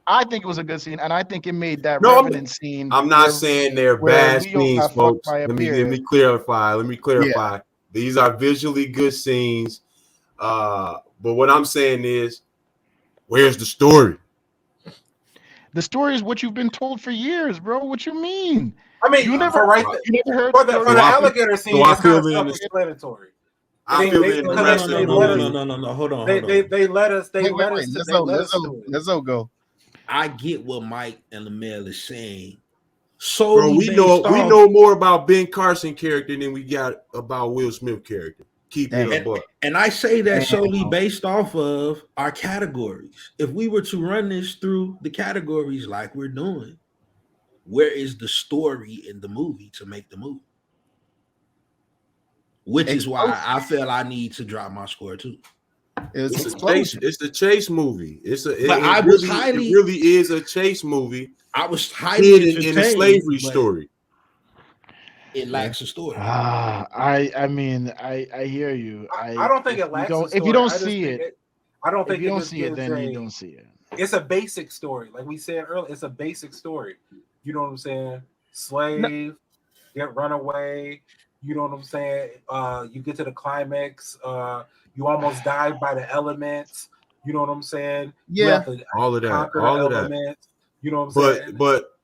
S4: I think it was a good scene, and I think it made that Revenant scene.
S3: I'm not saying they're bad scenes, folks. Let me clarify. Yeah. These are visually good scenes. But what I'm saying is, where's the story?
S4: The story is what you've been told for years, bro. What you mean?
S7: I mean, you never heard for the alligator scene. It's not self-explanatory.
S5: No. Hold on.
S7: They let us. Let's
S1: go.
S5: I get what Mike and LaMel is saying.
S3: Bro, we know more about Ben Carson character than we got about Will Smith character. Keep it up.
S5: And I say that solely based off of our categories. If we were to run this through the categories like we're doing, where is the story in the movie to make the movie? Which is why I feel I need to drop my score too.
S3: It's the chase movie. It really is a chase movie.
S5: I was highly
S3: in a slavery story.
S5: It lacks a story.
S4: I mean, I hear you.
S7: I don't think it lacks a story.
S4: If you don't see it,
S7: I don't think
S4: if you don't see it, then you don't see it.
S7: It's a basic story. Like we said earlier, it's a basic story. You know what I'm saying? slave, get runaway. You know what I'm saying? You get to the climax. You almost die by the elements. You know what I'm saying?
S1: Yeah,
S7: you have to
S3: all of that,
S7: conquer
S3: all
S7: the
S3: of that.
S7: elements. You know what I'm saying?
S3: But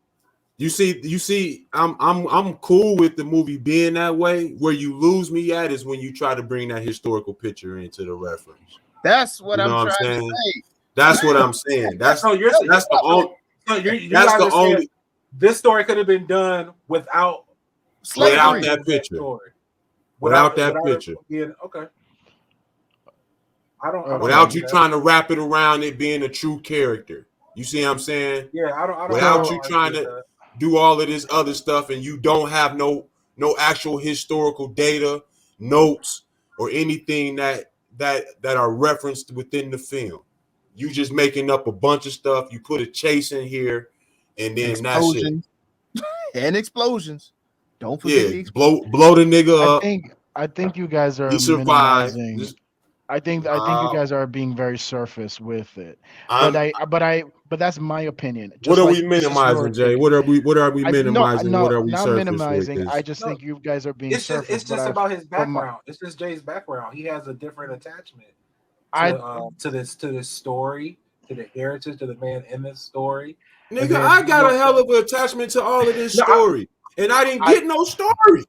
S3: you see, I'm cool with the movie being that way. Where you lose me at is when you try to bring that historical picture into the reference.
S1: That's what I'm
S3: what
S1: trying
S3: I'm
S1: to say.
S3: That's what I'm saying. That's the only.
S7: That's the only. This story could have been done without
S3: that picture. Without that picture.
S7: Okay. I don't
S3: without you trying to wrap it around it being a true character. You see what I'm saying?
S7: Yeah, I don't.
S3: Without you trying to do all of this other stuff, and you don't have no actual historical data, notes, or anything that are referenced within the film. You just making up a bunch of stuff. You put a chase in here, and then
S1: explosions. That's it. And explosions. Don't forget the explosions.
S3: blow the nigga up.
S4: I think you guys are minimizing. I think you guys are being very surface with it. But that's my opinion.
S3: What are we minimizing, Jay? What are we minimizing?
S4: What
S3: are we
S4: not minimizing? I just think you guys are being surface.
S7: It's just about his background. It's just Jay's background. He has a different attachment to this story, to the heritage, to the man in this story.
S3: Nigga, I got a hell of an attachment to all of this story. And I didn't get no story.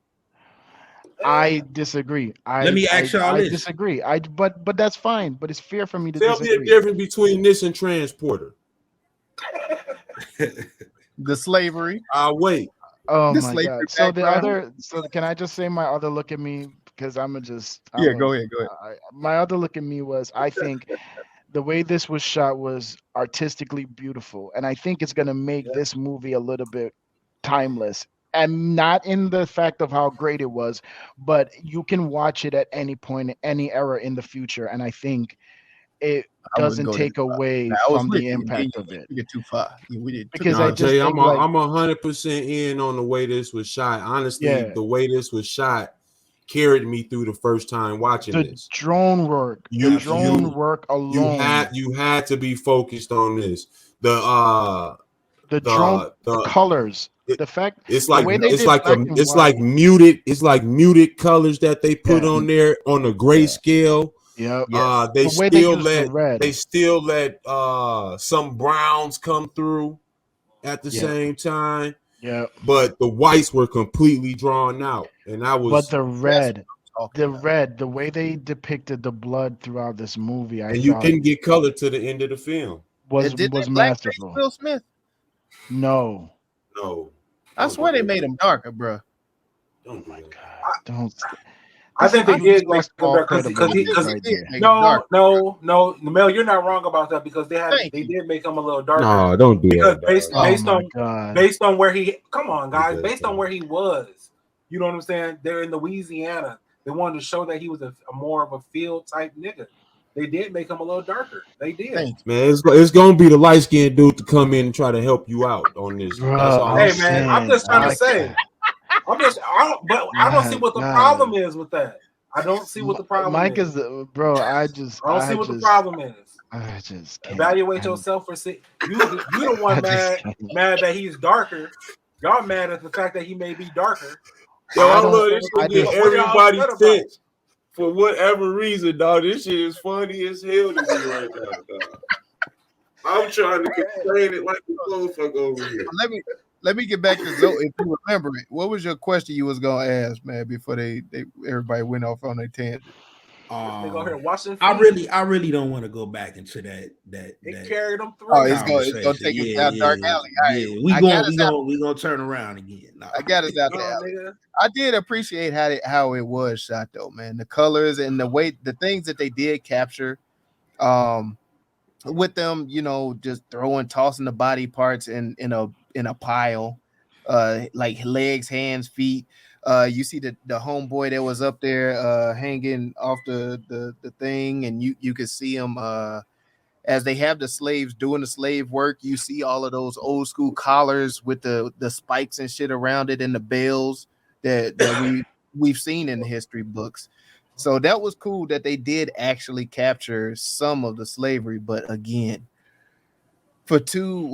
S4: I disagree.
S5: Let me ask y'all
S4: this. I disagree. But that's fine. But it's fair for me to
S3: disagree. There'll be a difference between this and Transporter.
S1: The slavery.
S3: I'll wait.
S4: Oh my god. So can I just say my other look at me? Because go ahead. My other look at me was, I think the way this was shot was artistically beautiful. And I think it's gonna make this movie a little bit timeless. And not in the fact of how great it was, but you can watch it at any point, any era in the future, and I think it doesn't take away from the impact of it.
S1: You get too far.
S4: Because I just
S3: Jay, I'm 100% in on the way this was shot. Honestly, the way this was shot carried me through the first time watching this.
S4: Drone work, work alone.
S3: You had to be focused on this. The
S4: colors. The fact
S3: it's like muted colors that they put on there on the grayscale.
S4: Yeah.
S3: They still let some browns come through at the same time.
S4: Yeah.
S3: But the whites were completely drawn out. And
S4: but the red, the way they depicted the blood throughout this movie,
S3: you couldn't get color to the end of the film.
S4: Was masterful.
S1: Will Smith?
S4: No.
S1: I swear they made him darker, bro.
S3: Oh my god!
S4: Don't.
S7: I think they did because no, Mel, you're not wrong about that because they did make him a little darker.
S3: No, don't do that.
S7: Based on where he based on where he was, you know what I'm saying? They're in Louisiana. They wanted to show that he was a more of a field type nigga. They did make him a little darker. They did.
S3: Thanks, man. It's gonna be the light skinned dude to come in and try to help you out on this.
S7: Hey man, I'm just trying to say. I don't see what the problem is with that. I don't see what the problem
S4: Mike
S7: is.
S4: Bro,
S7: I don't see what the problem is.
S4: I just can't.
S7: Evaluate yourself for you the one mad that he's darker. Y'all mad at the fact that he may be darker.
S3: Yo, I love this to get everybody tense. For whatever reason, dog, this shit is funny as hell to me right now, dog. I'm trying to contain it like a motherfucker over here.
S1: Let me get back to Zoe. If you remember it, what was your question you was gonna ask, man? Before everybody went off on their tangent.
S7: They go here watching.
S5: I really don't want to go back into that.
S7: They carried them through.
S1: Oh, it's gonna take us down dark alley.
S5: We gonna turn around again. No.
S1: I got us out there. I did appreciate how it was shot though, man. The colors and the way the things that they did capture, with them, you know, just tossing the body parts in a pile, like legs, hands, feet. You see the homeboy that was up there hanging off the thing, and you could see him as they have the slaves doing the slave work. You see all of those old school collars with the spikes and shit around it and the bells that we've seen in the history books. So that was cool that they did actually capture some of the slavery, but again, for 2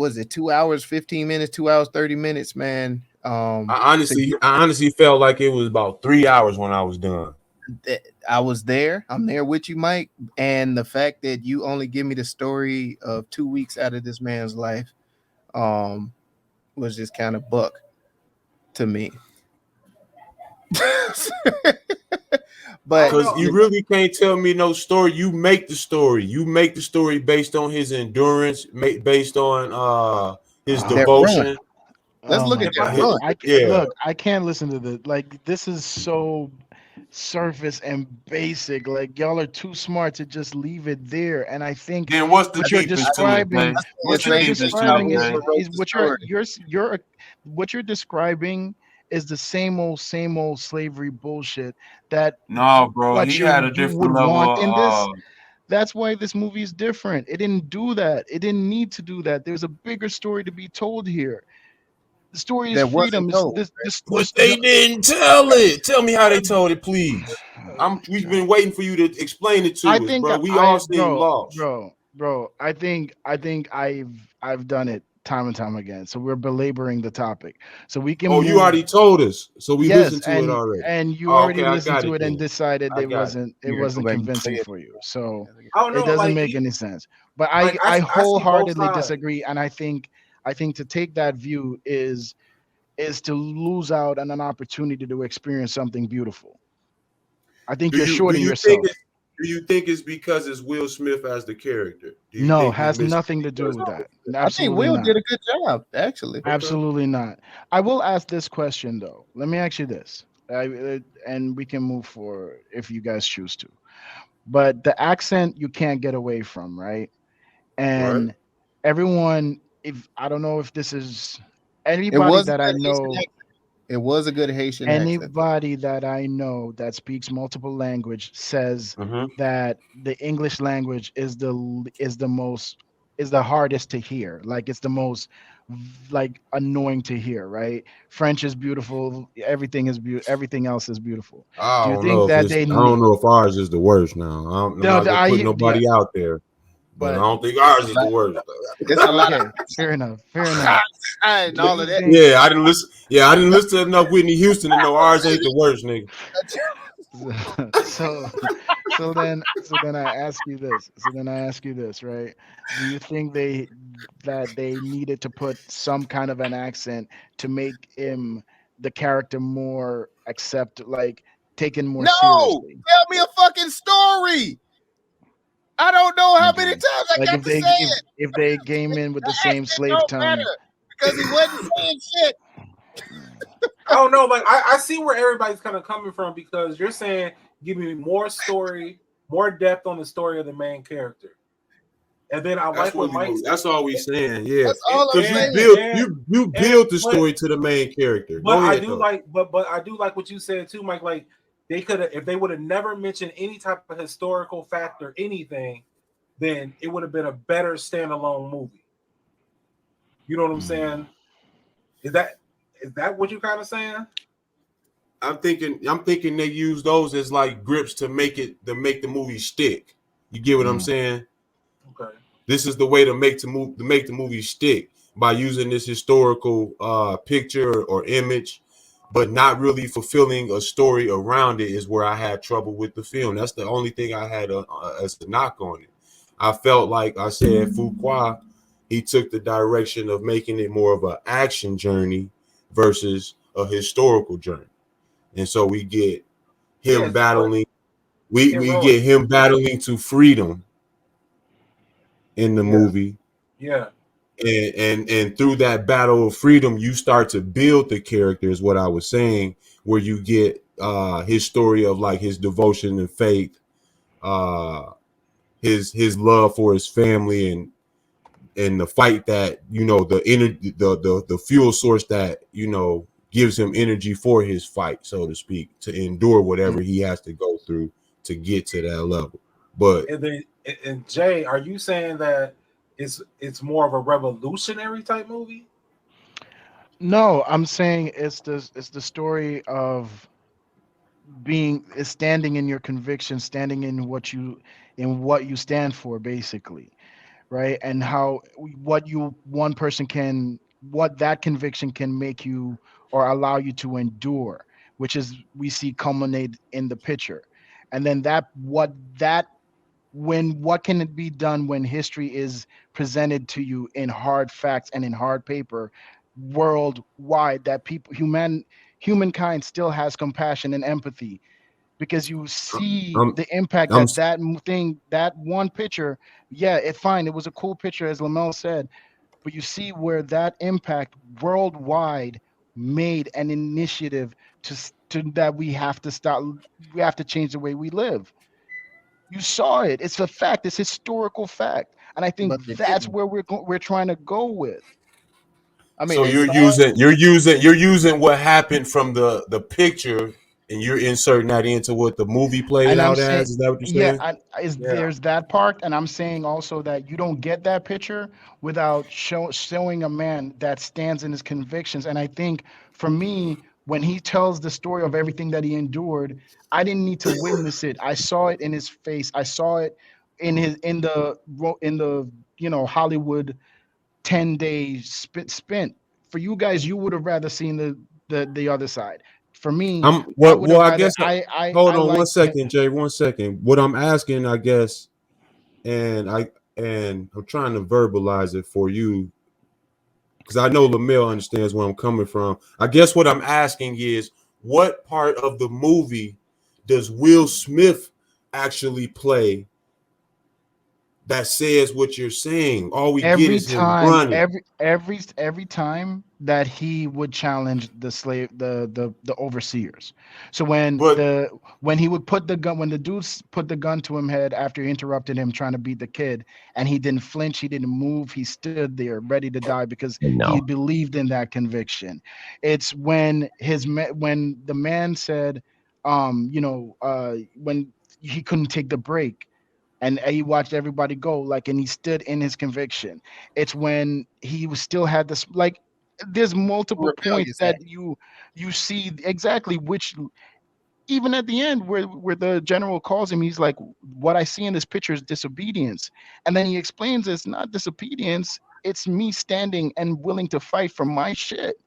S1: hours, 15 minutes, 2 hours, 30 minutes, man. So
S3: I honestly felt like it was about 3 hours when I was done.
S1: I was there. I'm there with you, Mike. And the fact that you only give me the story of 2 weeks out of this man's life, was just kind of buck to me. But
S3: because you really can't tell me no story. You make the story. You make the story based on his endurance, based on his devotion.
S1: Let's look at that run.
S4: Look, I can't listen to this. Like, this is so surface and basic. Like, y'all are too smart to just leave it there. And I think
S3: then what's the
S4: what you're
S3: deepest
S4: describing, what you're describing is what you're describing is the same old slavery bullshit that
S8: no, bro. He had a
S4: you would
S8: different level
S4: want in this.
S8: of
S4: That's why this movie is different. It didn't do that. It didn't need to do that. There's a bigger story to be told here. The story is freedom.
S3: But they didn't tell it. Tell me how they told it, please. We've been waiting for you to explain it to us, bro. We all seem lost,
S4: bro. I think I've done it time and time again. So we're belaboring the topic. So we can.
S3: Oh, you already told us. So we listened to
S4: it
S3: already.
S4: And you already listened to it and decided it wasn't convincing for you. So it doesn't make any sense. But I wholeheartedly disagree, and I think to take that view is to lose out on an opportunity to experience something beautiful. I think you're shorting yourself.
S3: Do you think it's because it's Will Smith as the character?
S4: No, has nothing to do with that.
S1: I think Will did a good job, actually.
S4: Absolutely not. I will ask this question though. Let me ask you this, and we can move forward if you guys choose to. But the accent you can't get away from, right? And everyone, if I don't know if this is anybody that I know.
S1: It was a good Haitian
S4: Anybody that I know that speaks multiple language says that the English language is the hardest to hear. Like, it's the most annoying to hear, right? French is beautiful. Everything else is beautiful.
S3: I don't know if ours is the worst now. I'm not gonna put nobody out there. But I don't think ours is the worst.
S4: It's a lot. Okay, fair enough.
S1: And all of that.
S3: Yeah, I didn't listen. Yeah, I didn't listen to enough Whitney Houston to know ours ain't the worst, nigga.
S4: So then I ask you this, right? Do you think that they needed to put some kind of an accent to make him, the character, more taken more seriously?
S1: Tell me a fucking story. I don't know how many times I got to say it.
S4: If they came in with the same slave tone,
S1: because he wasn't saying shit.
S7: I don't know. Like, I see where everybody's kind of coming from, because you're saying give me more story, more depth on the story of the main character, and then
S3: That's all we saying. Yeah,
S1: that's all I'm saying.
S3: You build the story to the main character.
S7: But I do like what you said too, Mike. Like, they could have, if they would have never mentioned any type of historical fact or anything, then it would have been a better standalone movie. You know what I'm saying? Is that what you're kind of saying?
S3: I'm thinking they use those as like grips to make the movie stick. You get what I'm saying?
S7: Okay.
S3: This is the way to make the movie stick, by using this historical picture or image, but not really fulfilling a story around it, is where I had trouble with the film. That's the only thing I had as a knock on it. I felt like I said Fuqua, he took the direction of making it more of an action journey versus a historical journey. And so we get him battling. We get him battling to freedom in the movie.
S7: Yeah.
S3: And through that battle of freedom, you start to build the character, is what I was saying, where you get his story of like his devotion and faith, his love for his family, and the fight that, the energy, the fuel source that, gives him energy for his fight, so to speak, to endure whatever he has to go through to get to that level. But
S7: and Jay, are you saying that it's more of a revolutionary type movie?
S4: No, I'm saying it's the story of standing in your conviction, standing in what you stand for, basically, right? And how one person can what that conviction can make you or allow you to endure, which is we see culminate in the picture. And then what can it be done when history is presented to you in hard facts and in hard paper worldwide, that humankind still has compassion and empathy, because you see
S3: I'm
S4: the impact
S3: I'm
S4: that one picture. Yeah, it was a cool picture, as Lamel said, but you see where that impact worldwide made an initiative to that we have to stop. We have to change the way we live. You saw it. It's a fact. It's historical fact, and I think
S1: but they
S4: that's
S1: didn't.
S4: where we're trying to go with.
S1: I mean,
S3: So
S1: they saw it.
S3: you're using what happened from the picture, and you're inserting that into what the movie played
S4: And I'm
S3: out
S4: saying,
S3: as. Is that what you're
S4: yeah,
S3: saying?
S7: Yeah.
S4: there's that part, and I'm saying also that you don't get that picture without showing a man that stands in his convictions. And I think for me, when he tells the story of everything that he endured, I didn't need to witness it. I saw it in his face. I saw it in the Hollywood 10 days spent. For you guys, you would have rather seen the other side. For me,
S3: I'm
S4: I
S3: what
S4: would have
S3: well I
S4: rather
S3: guess
S4: I
S3: hold on one
S4: like
S3: second, Jay. 1 second. What I'm asking, I guess, and I'm trying to verbalize it for you because I know Lamel understands where I'm coming from. I guess what I'm asking is what part of the movie does Will Smith actually play that says what you're saying? All we get
S4: every
S3: is him
S4: time
S3: running.
S4: every time that he would challenge the slave the overseers. So
S3: But
S4: when he would put the gun, when the dudes put the gun to him head after he interrupted him trying to beat the kid, and he didn't flinch, he didn't move, he stood there ready to die because he
S8: No.
S4: believed in that conviction. It's when the man said, when he couldn't take the break, and he watched everybody go, like, and he stood in his conviction. It's when he was still had this, like, there's multiple points
S1: Rebellious
S4: that
S1: act.
S4: you see exactly, which even at the end where the general calls him, he's like, what I see in this picture is disobedience, and then he explains it's not disobedience, it's me standing and willing to fight for my shit,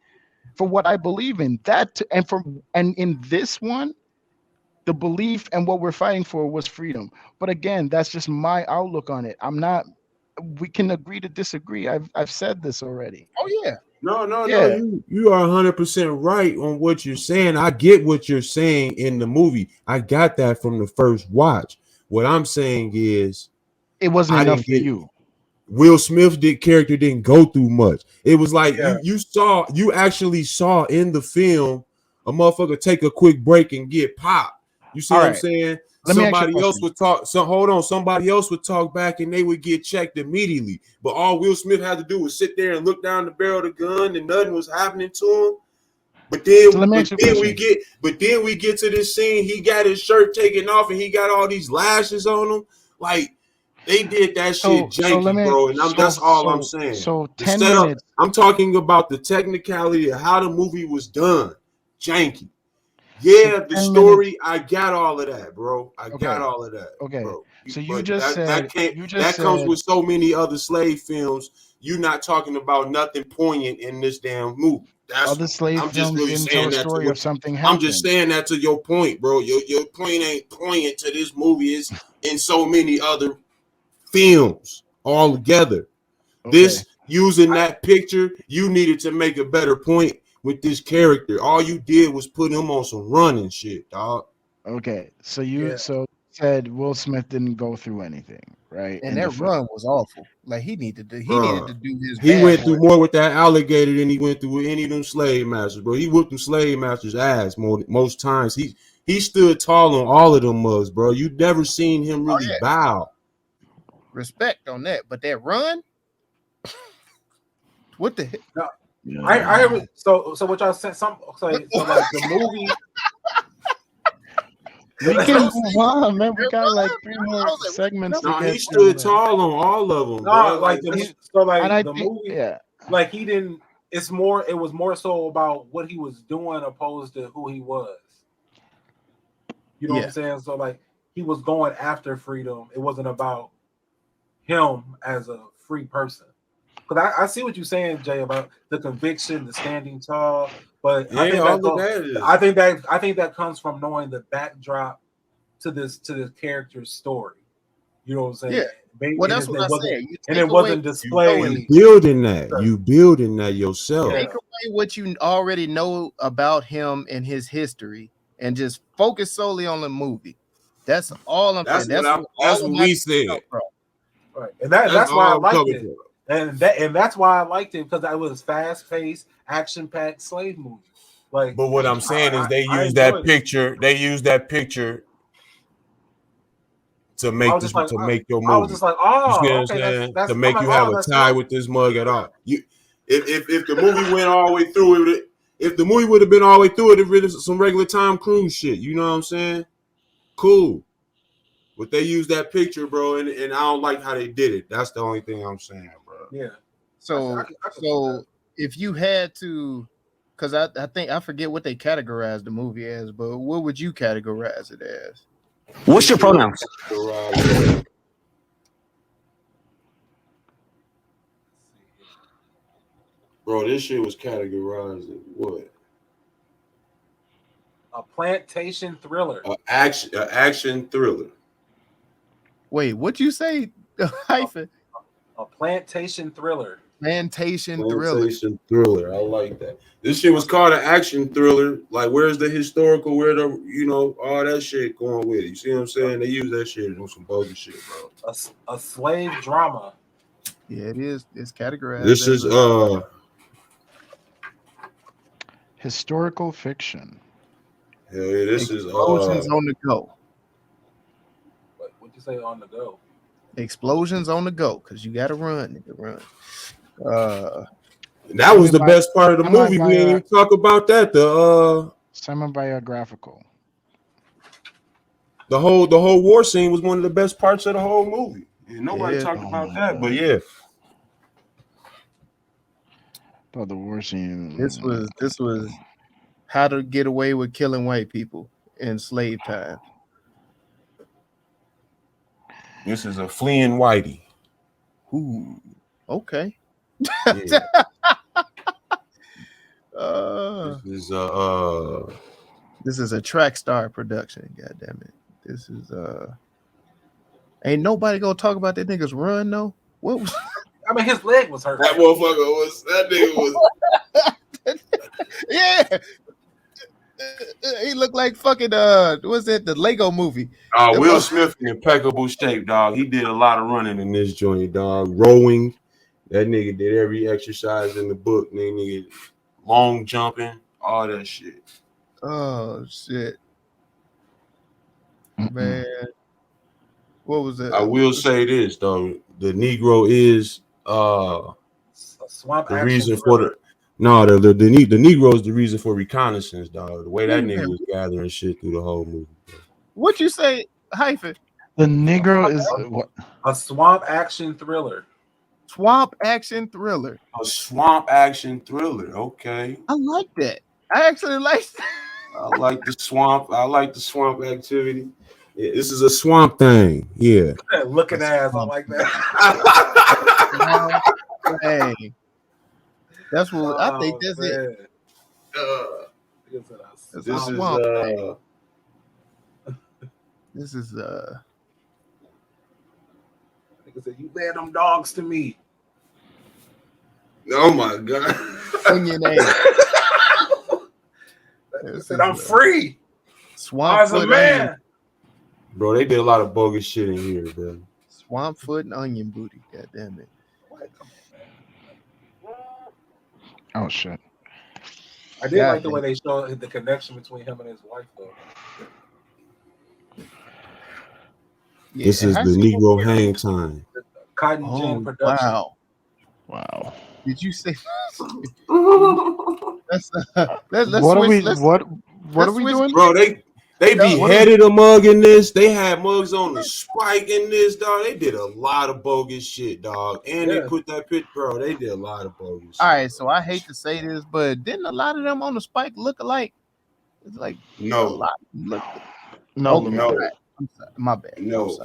S4: for what I believe in, and in this one, the belief and what we're fighting for was freedom. But again, that's just my outlook on it. I'm not. We can agree to disagree. I've said this already.
S1: Oh yeah.
S3: no.
S4: Yeah,
S3: You are 100% right on what you're saying. I get what you're saying in the movie. I got that from the first watch. What I'm saying is
S4: it wasn't
S3: I
S4: enough
S3: didn't
S4: for
S3: get
S4: you.
S3: Will Smith character didn't go through much. It was like
S7: Yeah.
S3: you actually saw in the film a motherfucker take a quick break and get popped. You see
S4: All
S3: what I'm
S4: right.
S3: saying?
S4: Let me ask you a
S3: Somebody else
S4: question.
S3: would talk. So hold on, somebody else would talk back and they would get checked immediately. But all Will Smith had to do was sit there and look down the barrel of the gun and nothing was happening to him. But
S4: So let
S3: then,
S4: me
S3: but
S4: ask you a
S3: then we
S4: question.
S3: get, but then we get to this scene. He got his shirt taken off, and he got all these lashes on him. Like they did that shit
S4: So let
S3: janky,
S4: me
S3: bro. And that's all I'm
S4: so
S3: saying.
S4: so
S3: The
S4: 10
S3: setup.
S4: minutes.
S3: I'm talking about the technicality of how the movie was done. Janky.
S4: So
S3: Yeah, the
S4: 10 minutes.
S3: story. I got all of that, bro. I got
S4: Okay.
S3: all of that,
S4: Okay.
S3: bro.
S4: So you
S3: But
S4: just
S3: that
S4: said
S3: can't.
S4: you just
S3: That comes
S4: said
S3: with so many other slave films. You're not talking about nothing poignant in this damn movie. That's.
S4: other slave
S3: I'm just
S4: films
S3: really
S4: didn't tell
S3: saying
S4: a
S3: that to
S4: story of
S3: what.
S4: something
S3: I'm just
S4: happened.
S3: saying that to your point, bro. Your point ain't poignant to this movie. It's in so many other films all together.
S4: Okay.
S3: This using that picture, you needed to make a better point with this character. All you did was put him on some running shit, dog.
S4: Okay. So
S7: Yeah.
S4: said Will Smith didn't go through anything, right,
S1: And
S4: in the
S1: that
S4: film.
S1: run was awful. Like he needed
S3: Bruh.
S1: to do his
S3: He
S1: bad
S3: went
S1: boy.
S3: through more with that alligator than he went through with any of them slave masters, bro. He whooped them slave masters' ass most times. He stood tall on all of them mugs, bro. You never seen him
S1: Oh
S3: really
S1: yeah,
S3: bow.
S1: respect on that. But that run, what the heck?
S7: No, I
S8: Yeah.
S7: haven't. So what y'all said? So like the movie.
S4: We
S1: I
S4: can
S1: was
S4: move
S1: like,
S4: on, man. We
S1: that
S4: got like
S1: run?
S4: 3 more
S1: I was like,
S4: segments to
S3: No, he
S4: get through,
S3: stood
S4: man.
S3: tall on all of them, bro.
S7: No,
S3: Like
S4: He,
S7: like
S4: and I
S7: the
S4: think,
S7: movie,
S4: yeah.
S7: like he didn't. It's more. It was more so about what he was doing opposed to who he was. You know what
S1: yeah,
S7: I'm saying? So like he was going after freedom. It wasn't about him as a free person. because I see what you're saying, Jay, about the conviction, the standing tall. But
S3: Yeah,
S7: I think that comes from knowing the backdrop to this character's story. You know what I'm saying?
S1: Yeah. Well, that's what I said.
S7: And it wasn't displayed.
S3: You building that yourself.
S1: Take away what you already know about him and his history, and just focus solely on the movie. That's all I'm saying.
S3: That's what we said.
S7: Right, and that's why I liked it. And that's why I liked it, because I was fast-paced, action-packed slave movie. Like,
S3: but what I'm saying is they use that picture. They use that picture to make your movie.
S7: I was just like, oh,
S3: you okay, that's to make you have a tie with this mug at all. If the movie went all the way through it, if the movie would have been all the way through it, it'd been some regular Tom Cruise shit. You know what I'm saying? Cool. But they used that picture, bro, and I don't like how they did it. That's the only thing I'm saying, bro.
S7: Yeah.
S1: So if you had to, because I think I forget what they categorized the movie as, but what would you categorize it as?
S8: What's your pronouns?
S3: Bro, this shit was categorized as what?
S7: A plantation thriller.
S3: An action thriller.
S1: Wait, what'd you say? Hyphen.
S7: A plantation thriller.
S1: Plantation thriller.
S3: I like that. This shit was called an action thriller. Like, where's the historical? Where the all that shit going with it? You see what I'm saying? They use that shit on some bogus shit, bro.
S7: A slave drama.
S1: Yeah, it is. It's categorized.
S3: This is
S4: historical fiction.
S3: Hell yeah, this is
S1: Explosions on the go.
S7: What'd you say on the go?
S1: Explosions on the go, because you gotta run.
S3: That was the best part of the movie. We didn't even talk about that. The
S4: semi-biographical.
S3: The whole war scene was one of the best parts of the whole movie. And nobody talked about that, but yeah.
S4: The war scene.
S1: This was how to get away with killing white people in slave time.
S3: This is a fleeing whitey.
S1: Ooh, okay.
S3: Yeah.
S1: This is a track star production. God damn it. This is ain't nobody gonna talk about that nigga's run though. What was
S7: I mean, his leg was hurt.
S3: That nigga was
S1: yeah. He looked like fucking what's that? The Lego movie.
S3: Will Smith in impeccable shape, dog. He did a lot of running in this joint, dog. Rowing. That nigga did every exercise in the book. Nigga, long jumping, all that shit.
S1: Oh shit, man. What was that?
S3: I will say this though: the Negro is the reason for the. No, the Negro is the reason for reconnaissance, dog. The way that nigga was gathering shit through the whole movie. Bro.
S1: What you say, hyphen?
S4: The Negro is what?
S7: A swamp action thriller.
S1: Swamp action thriller.
S3: A swamp action thriller. Okay.
S1: I like that. I actually like that.
S3: I like the swamp. I like the swamp activity. Yeah, this is a swamp thing. Yeah.
S7: Looking ass. I like that.
S1: Hey. That's what I think. That's it. This is
S7: Nigga said, "You led them dogs to me."
S3: Oh my god!
S1: Onion ass.
S7: Said, "I'm free."
S1: Swamp
S7: as a man.
S3: Bro, they did a lot of bogus shit in here, bro.
S1: Swamp foot and onion booty. God damn it.
S4: Oh shit!
S7: I did like the way they showed the connection between him and his wife, though.
S3: Yeah, this is the Negro hang time.
S7: Cotton Gin production.
S4: Wow.
S1: Did you say?
S4: What are we doing,
S3: bro? They beheaded a mug in this. They had mugs on the spike in this, dog. They did a lot of bogus shit, dog. And they put that pit, bro. They did a lot of bogus.
S1: All right, so I hate to say this, but didn't a lot of them on the spike look alike? It's like
S3: no.
S1: No.
S3: I'm
S1: sorry. My bad.
S3: No.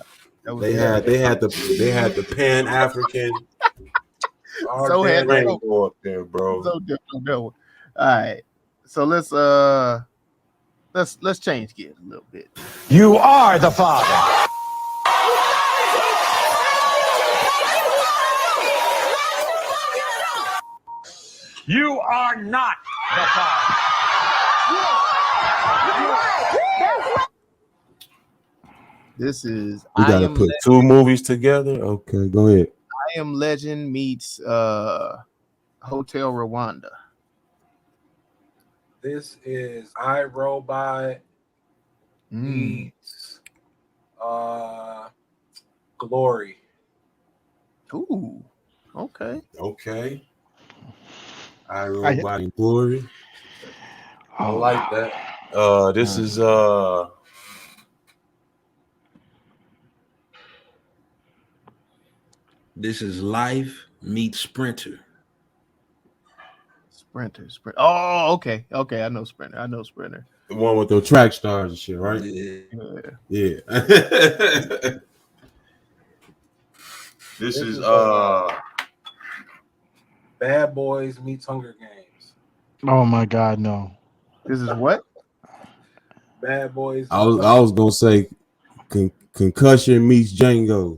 S3: They had the Pan African.
S1: So had
S3: to go up there, bro.
S1: So different. All right. So let's change gears a little bit.
S6: You are the father. You are not the father.
S1: This is
S3: We gotta put two movies together. Okay, go ahead.
S1: I Am Legend meets Hotel Rwanda.
S7: This is iRobot meets Glory.
S1: Ooh, okay.
S3: Okay. iRobot and Glory. I like that. This is
S5: This is Life meets Sprinter.
S1: Sprinter. Oh, okay. I know Sprinter.
S3: the one with the track stars and shit, right? Yeah. This is
S7: Bad Boys meets Hunger Games.
S4: Oh my God, no.
S1: This is what?
S7: Bad Boys.
S3: I was gonna say Concussion meets Django.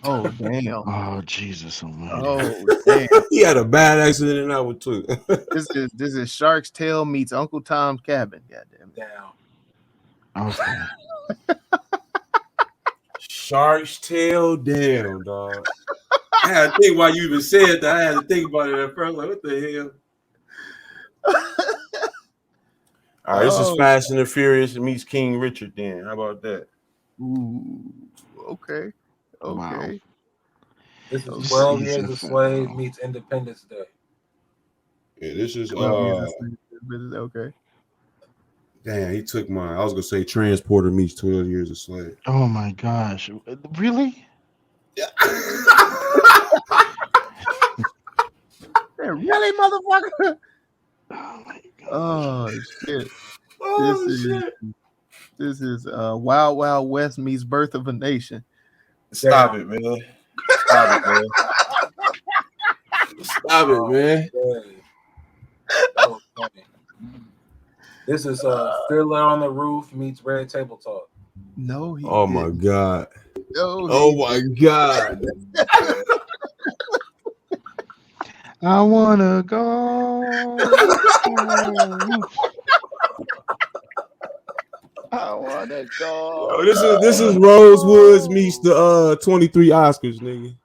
S1: Oh damn!
S4: Oh Jesus!
S1: Oh damn!
S3: He had a bad accident in that one too.
S1: This is Shark's Tale meets Uncle Tom's Cabin. Goddamn it!
S7: Down.
S4: Okay.
S3: Shark's Tale, damn dog. I had to think why you even said that. I had to think about it at first. Like, what the hell? All right, this is Fast and the Furious meets King Richard. Then how about that?
S1: Ooh, okay.
S4: Wow.
S7: This is 12 Years a Slave meets Independence Day.
S3: Yeah, this is
S1: okay.
S3: Damn, he took mine. I was gonna say Transporter meets 12 Years a Slave.
S4: Oh my gosh, really?
S3: Yeah.
S1: Really, motherfucker?
S4: Oh my God.
S1: Oh shit.
S3: Oh shit.
S1: This is Wild Wild West meets Birth of a Nation.
S3: Stop it, man. Stop it, man. Stop it, man.
S7: That was funny. This is Fiddler on the Roof meets Red Table Talk.
S1: No,
S3: Oh my God.
S1: No,
S3: oh my God.
S4: I wanna go.
S1: I wanna go.
S3: Yo, this is Rosewoods meets the 23 Oscars, nigga.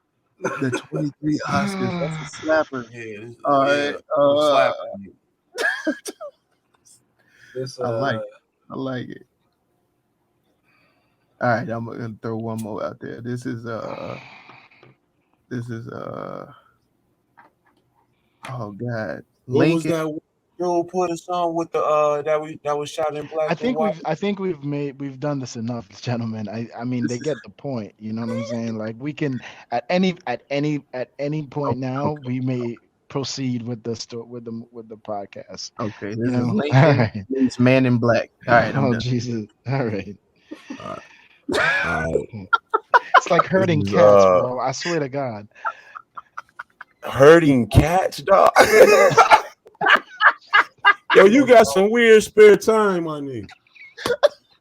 S1: The 23 Oscars. That's a slapper.
S3: Yeah.
S1: All right.
S7: This,
S1: I like it. All right, I'm gonna throw one more out there. This is oh God.
S3: What
S1: Lincoln.
S3: was that? Yo, put a song with the that was shot in black.
S4: I think we've done this enough, gentlemen. I mean they get the point. You know what I'm saying? Like we can at any point now we may proceed with the podcast.
S1: Okay, this is Lincoln. It's Man in Black. All right.
S4: Oh Jesus! All right. It's like herding cats, bro. I swear to God.
S3: Herding cats, dog. Yo, you got some weird spare time, my nigga.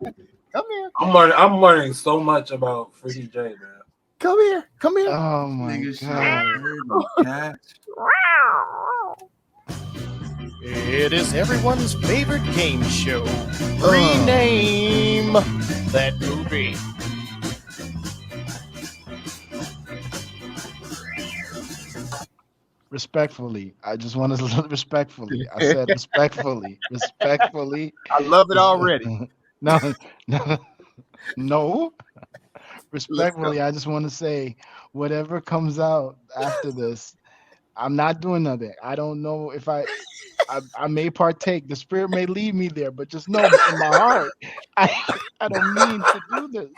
S1: Come here.
S7: I'm learning so much about Freaky J, man.
S1: Come here.
S4: Oh my God.
S8: It is everyone's favorite game show. Rename that movie.
S4: Respectfully, I just want to respectfully. I said respectfully.
S1: I love it already.
S4: No. Respectfully, I just want to say whatever comes out after this, I'm not doing nothing. I don't know if I may partake. The spirit may lead me there, but just know in my heart, I don't mean to do this.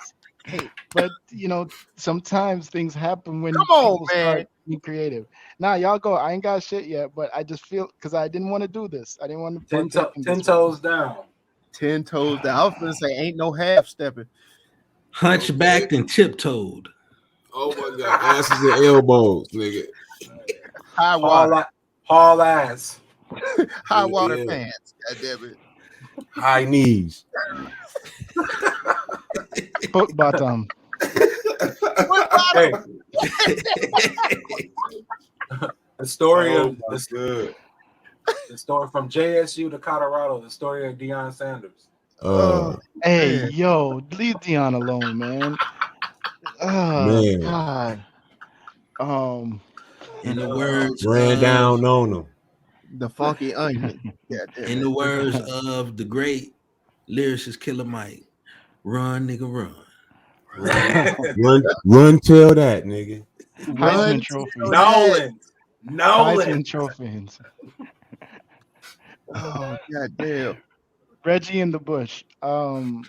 S4: Hey, but you know, sometimes things happen when people start being creative. Now, y'all go. I ain't got shit yet, but I just feel because I didn't want to do this. I didn't want to
S7: 10 toes down.
S1: 10 toes down. I was gonna say ain't no half stepping.
S5: Hunchbacked and tiptoed.
S3: Oh my God, asses and elbows, nigga.
S1: High water.
S7: Haul ass.
S1: High water pants. God damn it.
S3: High knees.
S4: Foot bottom.
S7: Hey. The story of
S3: the
S7: story from JSU to Colorado. The story of Deion Sanders.
S4: Hey, yo, leave Deion alone, man. Oh God.
S5: In the words
S3: ran down on him.
S1: The funky onion.
S5: In the words of the great lyricist Killer Mike, run, nigga, run.
S3: Run, tell that, nigga.
S4: Heisman Trophy.
S7: Nolan.
S4: Heisman Trophies.
S1: Oh, God damn.
S4: Reggie in the bush.
S3: God,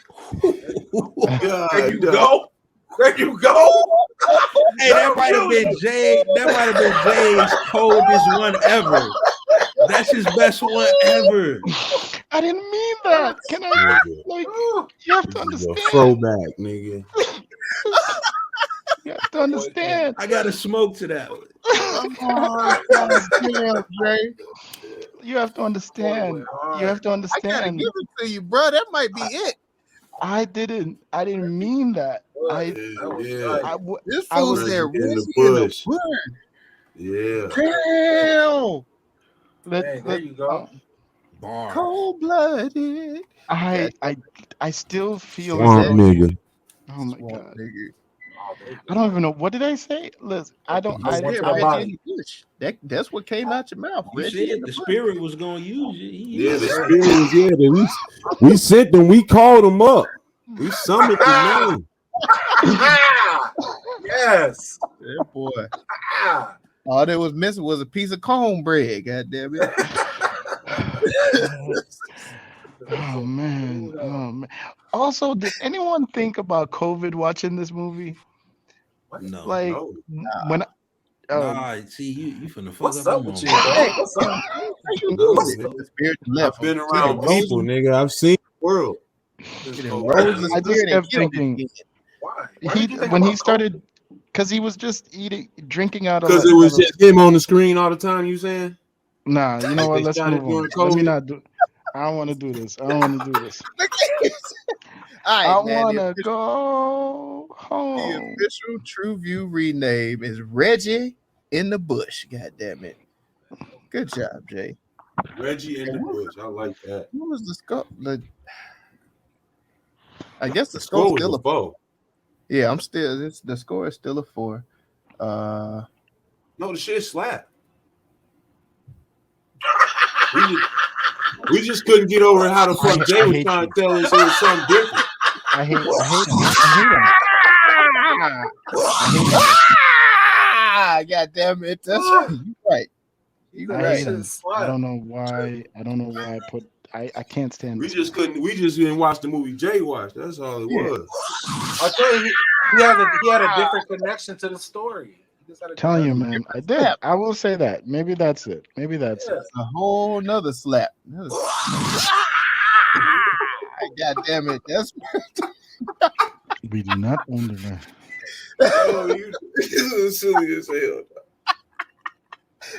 S7: There you go. There you go.
S5: Hey, that might have been Jay. That might have been Jay's coldest one ever. That's his best one ever.
S4: I didn't mean that. Can I like? You have to understand.
S3: Throwback, nigga.
S4: You have to understand.
S5: I got to smoke to that one.
S1: Oh, God damn, Jay.
S4: You have to understand. You have to
S1: I
S4: understand.
S1: gotta give it to you, bro. That might be it.
S4: I didn't mean that.
S1: This fool said
S3: in the
S1: bush.
S3: Yeah.
S1: Damn.
S7: There you go.
S1: Cold blooded.
S4: I still feel
S3: Swamp nigga.
S4: Oh my God. I don't even know. What did I say? Listen, I don't.
S1: That's what came out your mouth.
S5: You said the spirit was going to use you.
S3: Yeah, the spirit was we sent them. We called them up. We summoned the name.
S7: Yes.
S1: Yeah, boy. All that was missing was a piece of cornbread. God damn it.
S4: Oh man. Also, did anyone think about COVID watching this movie?
S5: No.
S4: Like when
S5: see you finna fuck
S7: What's
S5: up
S7: up with you,
S5: bro?
S1: The spirit left.
S3: I've been around people, nigga. I've seen the world.
S4: I just kept thinking
S7: why?
S4: When he started, because he was just drinking out of.
S3: Because it was just him on the screen all the time. You saying?
S4: Nah, you know what? Let's move on. Let me not do. I don't want to do this. I want to go home.
S1: The official TruVue rename is Reggie in the Bush. God damn it. Good job, Jay.
S3: Reggie in the Bush. I like that.
S1: What was the score? I guess the score is still a 4. Yeah, the score is still a 4.
S3: No, the shit slapped. We just couldn't get over how the fuck Jay was trying to tell us it was something different.
S4: I hate him.
S1: God damn it. That's right. You're right.
S4: I don't know why I put I can't stand
S3: we just didn't watch the movie Jay watched. That's all it was.
S7: I tell you, he had a different connection to the story.
S4: Telling you, man, I did. I will say that. Maybe that's it. It.
S1: A whole nother slap. God damn it. That's
S4: we do not own the land.
S3: Oh, you silly as hell.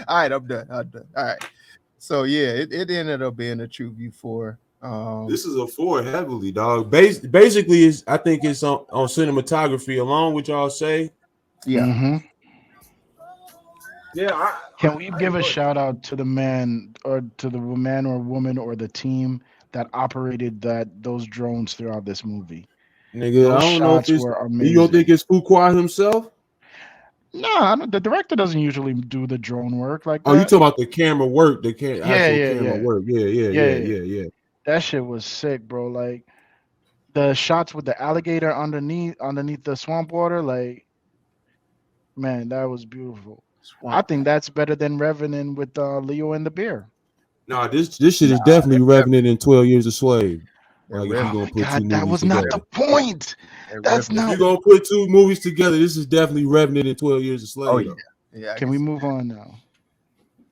S1: All right, I'm done. All right. So yeah, it ended up being a TruVue 4.
S3: This is a 4 heavily, dog. Basically, I think it's on cinematography along, which y'all say.
S1: Yeah.
S4: Mm-hmm.
S7: Yeah.
S4: Can we give a shout out to the man or woman or the team that operated those drones throughout this movie?
S3: Nigga,
S4: those
S3: I don't know if it's. You don't think it's Fuqua himself?
S4: No, the director doesn't usually do the drone work like that.
S3: Oh, you talking about the camera work?
S4: Camera
S3: work. Yeah.
S4: That shit was sick, bro. Like the shots with the alligator underneath the swamp water, like, man, that was beautiful. I think that's better than Revenant with Leo and the bear.
S3: No, this shit is definitely Revenant in 12 Years a Slave. Like, if you're gonna put two movies
S4: that was
S3: together.
S4: not the point. That's not.
S3: If you're gonna put two movies together, this is definitely Revenant in 12 Years a Slave.
S1: Oh yeah.
S4: Can we move on now?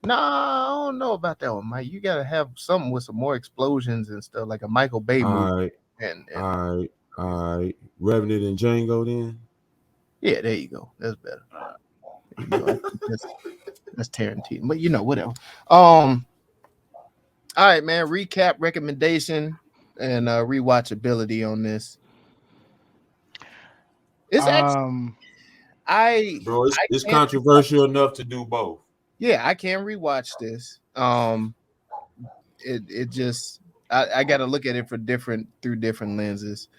S1: No, I don't know about that one, Mike. You gotta have something with some more explosions and stuff, like a Michael Bay movie.
S3: All right. Revenant and Django then.
S1: Yeah, there you go. That's better. That's Tarantino, but whatever. All right, man. Recap, recommendation, and rewatchability on this. It's actually
S3: it's controversial enough to do both.
S1: Yeah, I can rewatch this. It just I got to look at it through different lenses.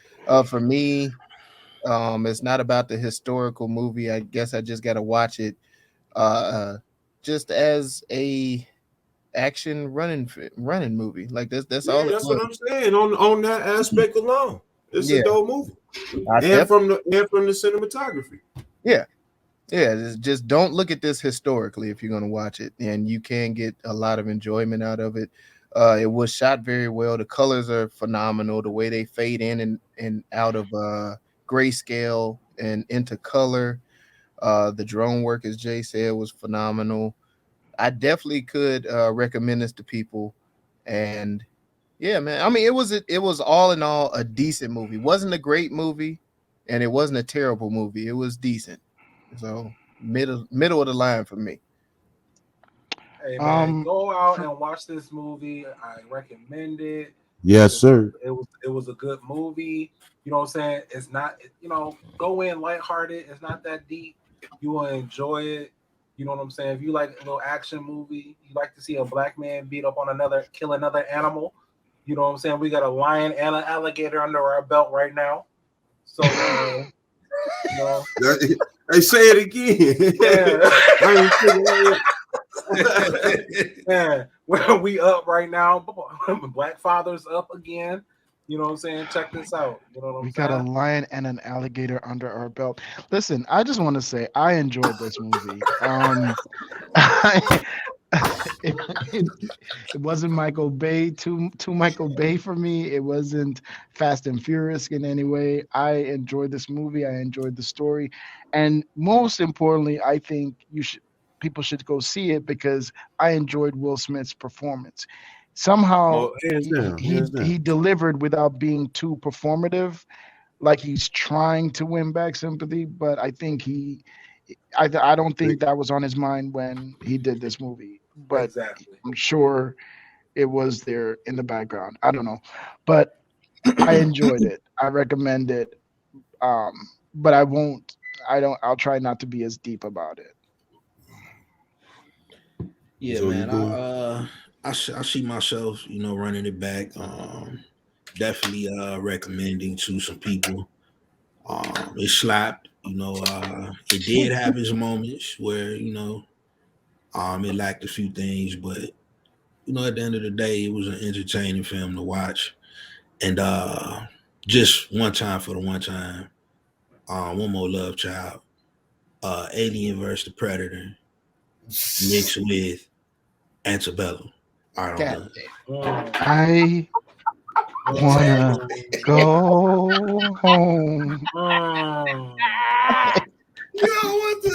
S1: For me, it's not about the historical movie. I guess I just got to watch it, just as a action running movie. Like that's all.
S3: That's what I'm saying on that aspect alone. It's a dope movie, and from the cinematography.
S1: Yeah. Just don't look at this historically if you're going to watch it, and you can get a lot of enjoyment out of it. It was shot very well. The colors are phenomenal. The way they fade in and out of grayscale and into color. The drone work, as Jay said, was phenomenal. I definitely could recommend this to people. And yeah, man. I mean, it was all in all a decent movie. It wasn't a great movie, and it wasn't a terrible movie. It was decent. So middle of the line for me.
S7: Hey man, go out and watch this movie. I recommend it.
S3: Yes, sir.
S7: It was a good movie. You know what I'm saying? It's not, go in lighthearted. It's not that deep. You will enjoy it. You know what I'm saying? If you like a little action movie, you like to see a black man kill another animal. You know what I'm saying? We got a lion and an alligator under our belt right now. So
S3: Hey, say it again.
S7: Yeah. Well, we up right now. Black Father's up again. You know what I'm saying? Check this out. You know what I'm saying?
S4: We got a lion and an alligator under our belt. Listen, I just want to say I enjoyed this movie. It wasn't Michael Bay, too Michael Bay for me. It wasn't Fast and Furious in any way. I enjoyed this movie. I enjoyed the story, and most importantly, I think people should go see it because I enjoyed Will Smith's performance. Somehow he delivered without being too performative, like he's trying to win back sympathy. But I think I don't think that was on his mind when he did this movie. But exactly. I'm sure it was there in the background. I don't know, but I enjoyed it. I recommend it. But I'll try not to be as deep about it.
S5: Yeah, so man. I see myself, running it back. Definitely recommending to some people. It slapped. It did have its moments where it lacked a few things, but at the end of the day, it was an entertaining film to watch. And just one time for the one time, one more love child, Alien vs. the Predator mixed with Antebellum. I
S4: wanna go home.
S3: Yo, what the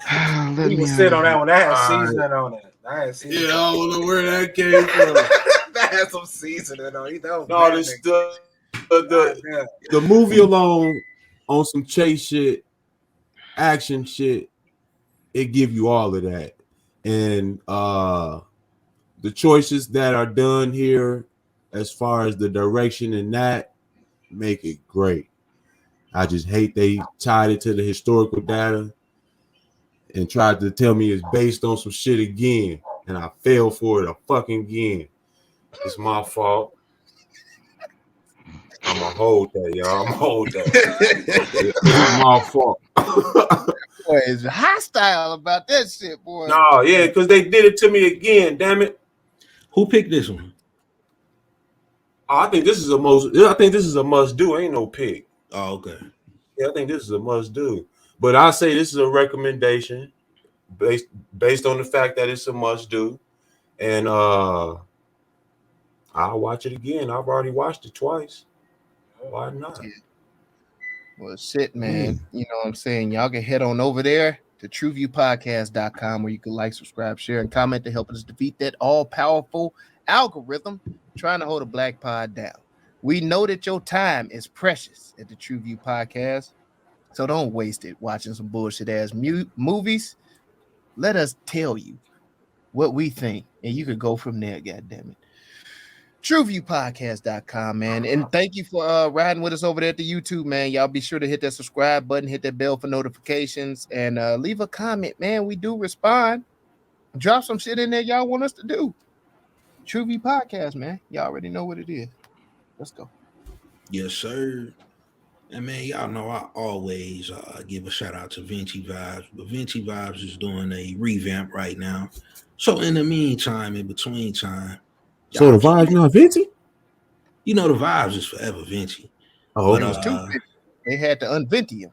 S3: hell?
S7: You can sit on that one. That has seasoning on it.
S3: Yeah, I don't know where that came from.
S7: That has some seasoning on it.
S3: No, the movie alone on some chase shit, action shit, it give you all of that. And the choices that are done here as far as the direction and that make it great. I just hate they tied it to the historical data and tried to tell me it's based on some shit again, and I fell for it again. It's my fault. I'm gonna hold that, y'all. I'm gonna hold that. It's my fault.
S1: Boy, it's hostile about that shit, boy.
S3: No, yeah, because they did it to me again. Damn it.
S5: Who picked this one?
S3: I think this is a must do. Ain't no pick.
S5: Oh, okay.
S3: Yeah, I think this is a must do. But I say this is a recommendation based on the fact that it's a must do. And I'll watch it again. I've already watched it twice. Why not?
S1: Yeah. Well, shit, man. You know what I'm saying? Y'all can head on over there to TruVuePodcast.com where you can like, subscribe, share, and comment to help us defeat that all-powerful algorithm trying to hold a black pod down. We know that your time is precious at the TruVue Podcast. So don't waste it watching some bullshit ass movies. Let us tell you what we think, and you could go from there. God damn it. TruVuePodcast.com, man. And thank you for riding with us over there at the YouTube, man. Y'all be sure to hit that subscribe button, hit that bell for notifications, and leave a comment, man. We do respond. Drop some shit in there y'all want us to do. TruVue Podcast, man. Y'all already know what it is. Let's go.
S5: Yes, sir. And man, y'all know I always give a shout out to Vinci Vibes, but Vinci Vibes is doing a revamp right now. So in the meantime, in between time,
S3: so the Vibes not Vinci?
S5: You know the Vibes is forever Vinci.
S3: Oh,
S1: but, they had to unvent him.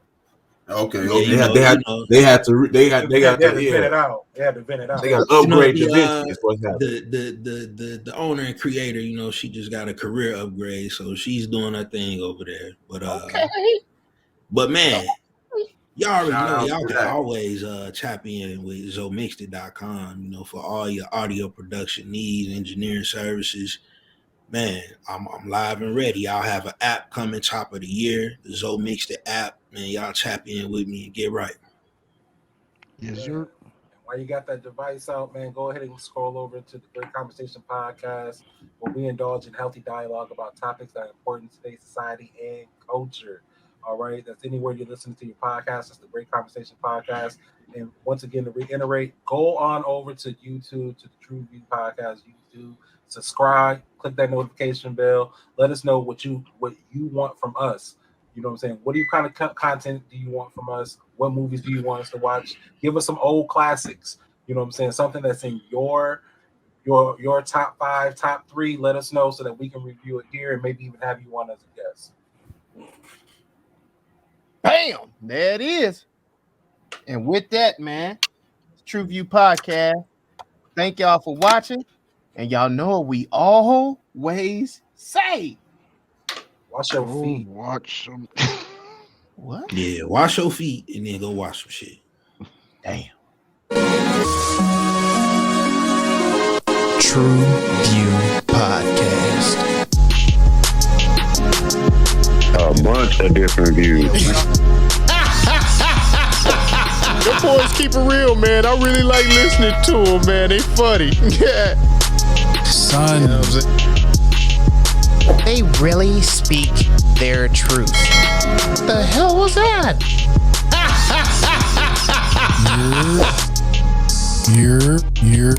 S3: Okay,
S5: yeah,
S3: they had to vent
S7: it out. They had to vent it out.
S3: They got to upgrade the Vinci.
S5: The owner and creator, you know, she just got a career upgrade, so she's doing her thing over there. But but man, y'all already know y'all can always tap in with ZoMixed.com, you know, for all your audio production needs, engineering services. Man, I'm live and ready. Y'all have an app coming top of the year, the ZoMixed app. Man, y'all tap in with me and get right.
S4: Yes, sir.
S7: While you got that device out, man, go ahead and scroll over to the Great Conversation Podcast, where we indulge in healthy dialogue about topics that are important to today's society and culture. All right, that's anywhere you listen to your podcast. That's the Great Conversation Podcast. And once again, to reiterate, go on over to YouTube, to the TruVue Podcast YouTube. Subscribe, click that notification bell. Let us know what you want from us. You know what I'm saying? What kind of content do you want from us? What movies do you want us to watch? Give us some old classics. You know what I'm saying? Something that's in your top 5, top 3. Let us know so that we can review it here and maybe even have you on as a guest.
S1: Bam! There it is. And with that, man, TruVue Podcast. Thank y'all for watching. And y'all know we always say,
S7: wash your feet.
S4: Watch some.
S1: What?
S5: Yeah, wash your feet and then go watch some shit.
S1: Damn.
S8: TruVue Podcast.
S2: A bunch of different views.
S8: The boys keep it real, man. I really like listening to them, man. They funny. Yeah. Son. You know what I'm saying?
S9: They really speak their truth.
S8: The hell was that? You're